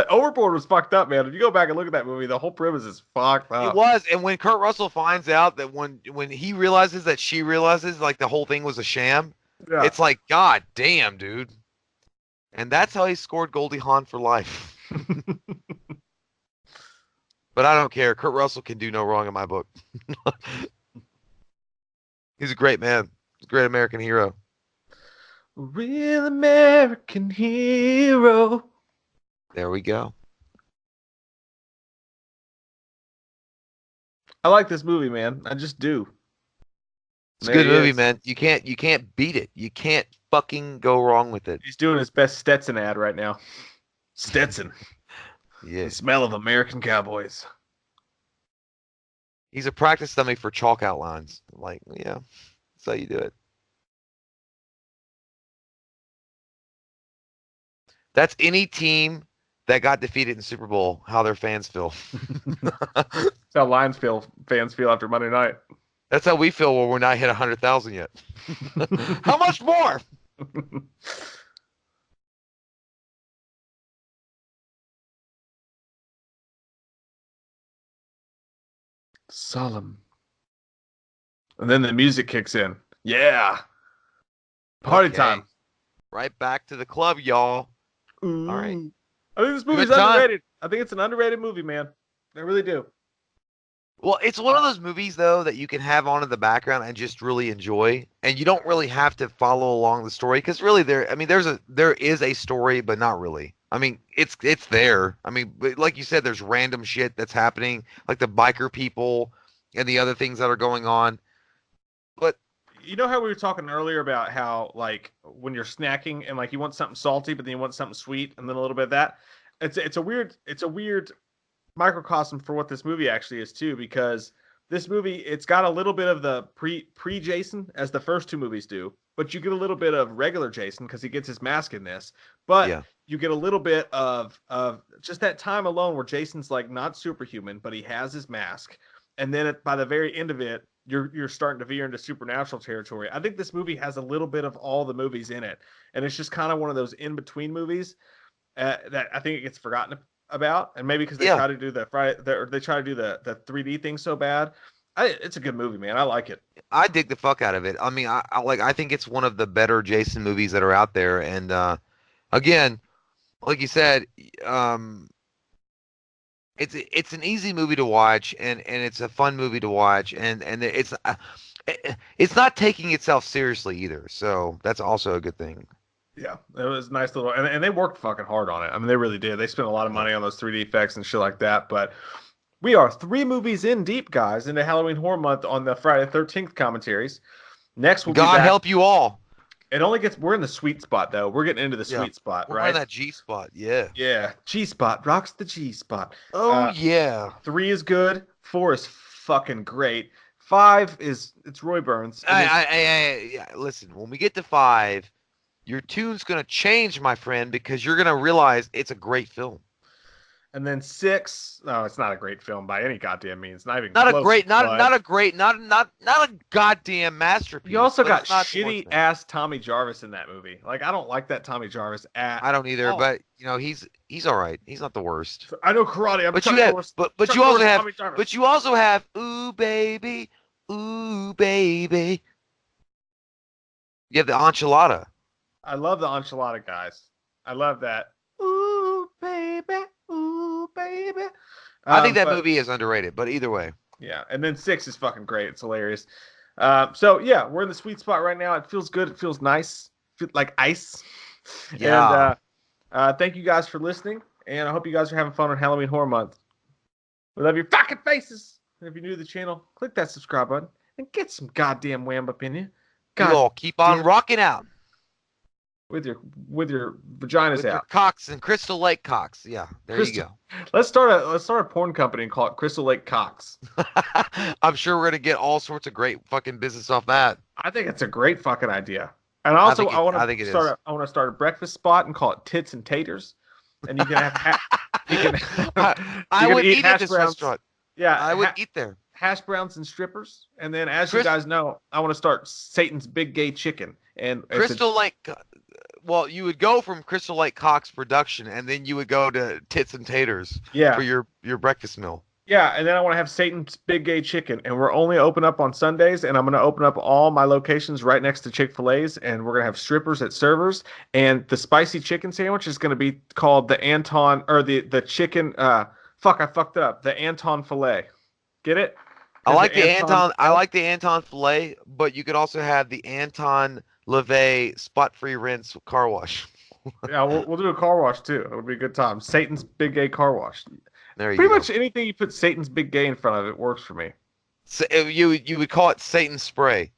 Overboard was fucked up, man. If you go back and look at that movie, the whole premise is fucked up. it was, and when Kurt Russell finds out that when he realizes that she realizes like the whole thing was a sham, Yeah. it's like, God damn, dude. And that's how he scored Goldie Hawn for life. But I don't care. Kurt Russell can do no wrong in my book. He's a great man. He's a great American hero. Real American hero. There we go. I like this movie, man. I just do. It's a There good he movie, is. man. You can't beat it. You can't fucking go wrong with it. He's doing his best Stetson ad right now. Stetson. Yeah. The smell of American cowboys. He's a practice dummy for chalk outlines. Like, yeah, that's how you do it. That's any team that got defeated in Super Bowl, how their fans feel. That's how fans feel after Monday night. That's how we feel when we're not hit 100,000 yet. How much more? Solemn. And then the music kicks in. Yeah. Party Okay. time. Right back to the club, y'all. Ooh. All right. I think this movie's Good time. underrated. I think it's an underrated movie, man. I really do. Well, it's one of those movies though that you can have on in the background and just really enjoy, and you don't really have to follow along the story because really there is a story, but not really. I mean, it's there. I mean, but like you said, there's random shit that's happening, like the biker people and the other things that are going on. But You know how we were talking earlier about how, like, when you're snacking and like you want something salty, but then you want something sweet, and then a little bit of that. It's a weird microcosm for what this movie actually is too, because this movie, it's got a little bit of the pre Jason as the first two movies do, but you get a little bit of regular Jason because he gets his mask in this. But yeah, you get a little bit of just that time alone where Jason's like not superhuman, but he has his mask, and then by the very end of it, you're starting to veer into supernatural territory. I think this movie has a little bit of all the movies in it, and it's just kind of one of those in between movies that I think it gets forgotten about, and maybe because they try to do the 3D thing so bad. It's a good movie, man. I like it. I dig the fuck out of it. I mean, I think it's one of the better Jason movies that are out there, and again, like you said, it's an easy movie to watch, and it's a fun movie to watch, and it's not taking itself seriously either. So that's also a good thing. Yeah, it was nice little, and they worked fucking hard on it. I mean, they really did. They spent a lot of Yeah. money on those 3D effects and shit like that. But we are 3 movies in deep, guys, into Halloween Horror Month on the Friday the 13th commentaries. Next, we'll be God back. help you all. It only gets. We're in the sweet spot though. We're getting into the Yeah. sweet spot, We're right? on that G spot. Yeah. Yeah, G spot rocks the G spot. Oh yeah. 3 is good. 4 is fucking great. 5 is it's Roy Burns. Yeah. Listen, when we get to 5, your tune's gonna change, my friend, because you're gonna realize it's a great film. And then 6. No, it's not a great film by any goddamn means. Not even Not close. a great, not but a great, not a goddamn masterpiece. you also but got it's not the worst shitty thing. ass Tommy Jarvis in that movie. Like I don't like that Tommy Jarvis at. I don't either, all. but he's all right. He's not the worst. I know karate. I'm But Chuck you have, Norris. but Chuck you also Norris, have, Tommy Jarvis. but you also have, ooh baby, ooh baby. You have the enchilada. I love the enchilada guys. I love that. Ooh baby, ooh baby. I think that but- movie is underrated, but either way. Yeah, and then 6 is fucking great. It's hilarious. So yeah, we're in the sweet spot right now. It feels good. It feels nice. Like ice. Yeah. And thank you guys for listening, and I hope you guys are having fun on Halloween Horror Month. We love your fucking faces. And if you're new to the channel, click that subscribe button and get some goddamn wham up in you. You all keep on damn- rocking out with your vaginas with your out. cocks and Crystal Lake cocks. Yeah, there you Crystal- Let's start a porn company and call it Crystal Lake Cox. go. I'm sure we're gonna get all sorts of great fucking business off that. I think it's a great fucking idea. And also, think it- I want I think it to is. start. I want to start a breakfast spot and call it Tits and Taters. And you can have. You can. I You're would gonna eat eat at hash this browns. restaurant. Yeah, I would eat there. hash browns and strippers. And then, as you Chris- guys know, I want to start Satan's Big Gay Chicken. And it's a- Crystal Lake. Well, you would go from Crystal Lake Cox production, and then you would go to Tits and Taters yeah, for your breakfast meal. yeah. And then I want to have Satan's Big Gay Chicken. And we're only open up on Sundays. And I'm going to open up all my locations right next to Chick-fil-A's. And we're going to have strippers at servers. And the spicy chicken sandwich is going to be called the Anton, or the chicken. Fuck, I fucked it up. The Anton filet. Get it? I like the Anton- Anton. I like the Anton filet, but you could also have the Anton LaVey spot-free rinse car wash. Yeah, we'll do a car wash too. It would be a good time. Satan's Big Gay Car Wash. There you Pretty go. much anything you put Satan's Big Gay in front of it works for me. So, you would call it Satan spray.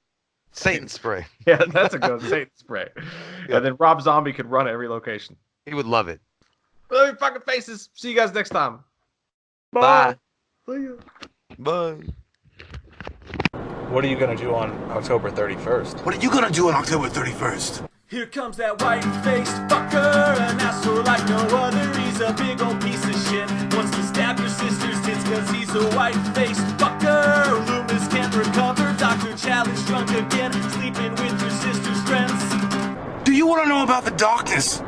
Satan spray. Yeah, that's a good Satan spray. Yeah. And then Rob Zombie could run every location. He would love it. Love your fucking faces. See you guys next time. Bye. See ya. Bye. What are you gonna do on October 31st? What are you gonna do on October 31st? Here comes that white-faced fucker, an asshole like no other. He's a big old piece of shit. Wants to stab your sister's tits cause he's a white-faced fucker. Loomis can't recover. Dr. Challenge drunk again, sleeping with your sister's friends. Do you wanna know about the darkness?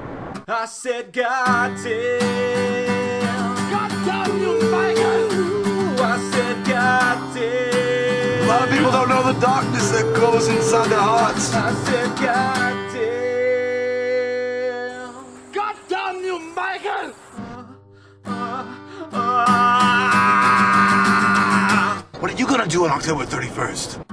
I said, God damn. God damn you, faggot! Ooh, I said, God damn. A lot of people don't know the darkness that goes inside their hearts. I said, God damn. God damn you, Michael! What are you gonna do on October 31st?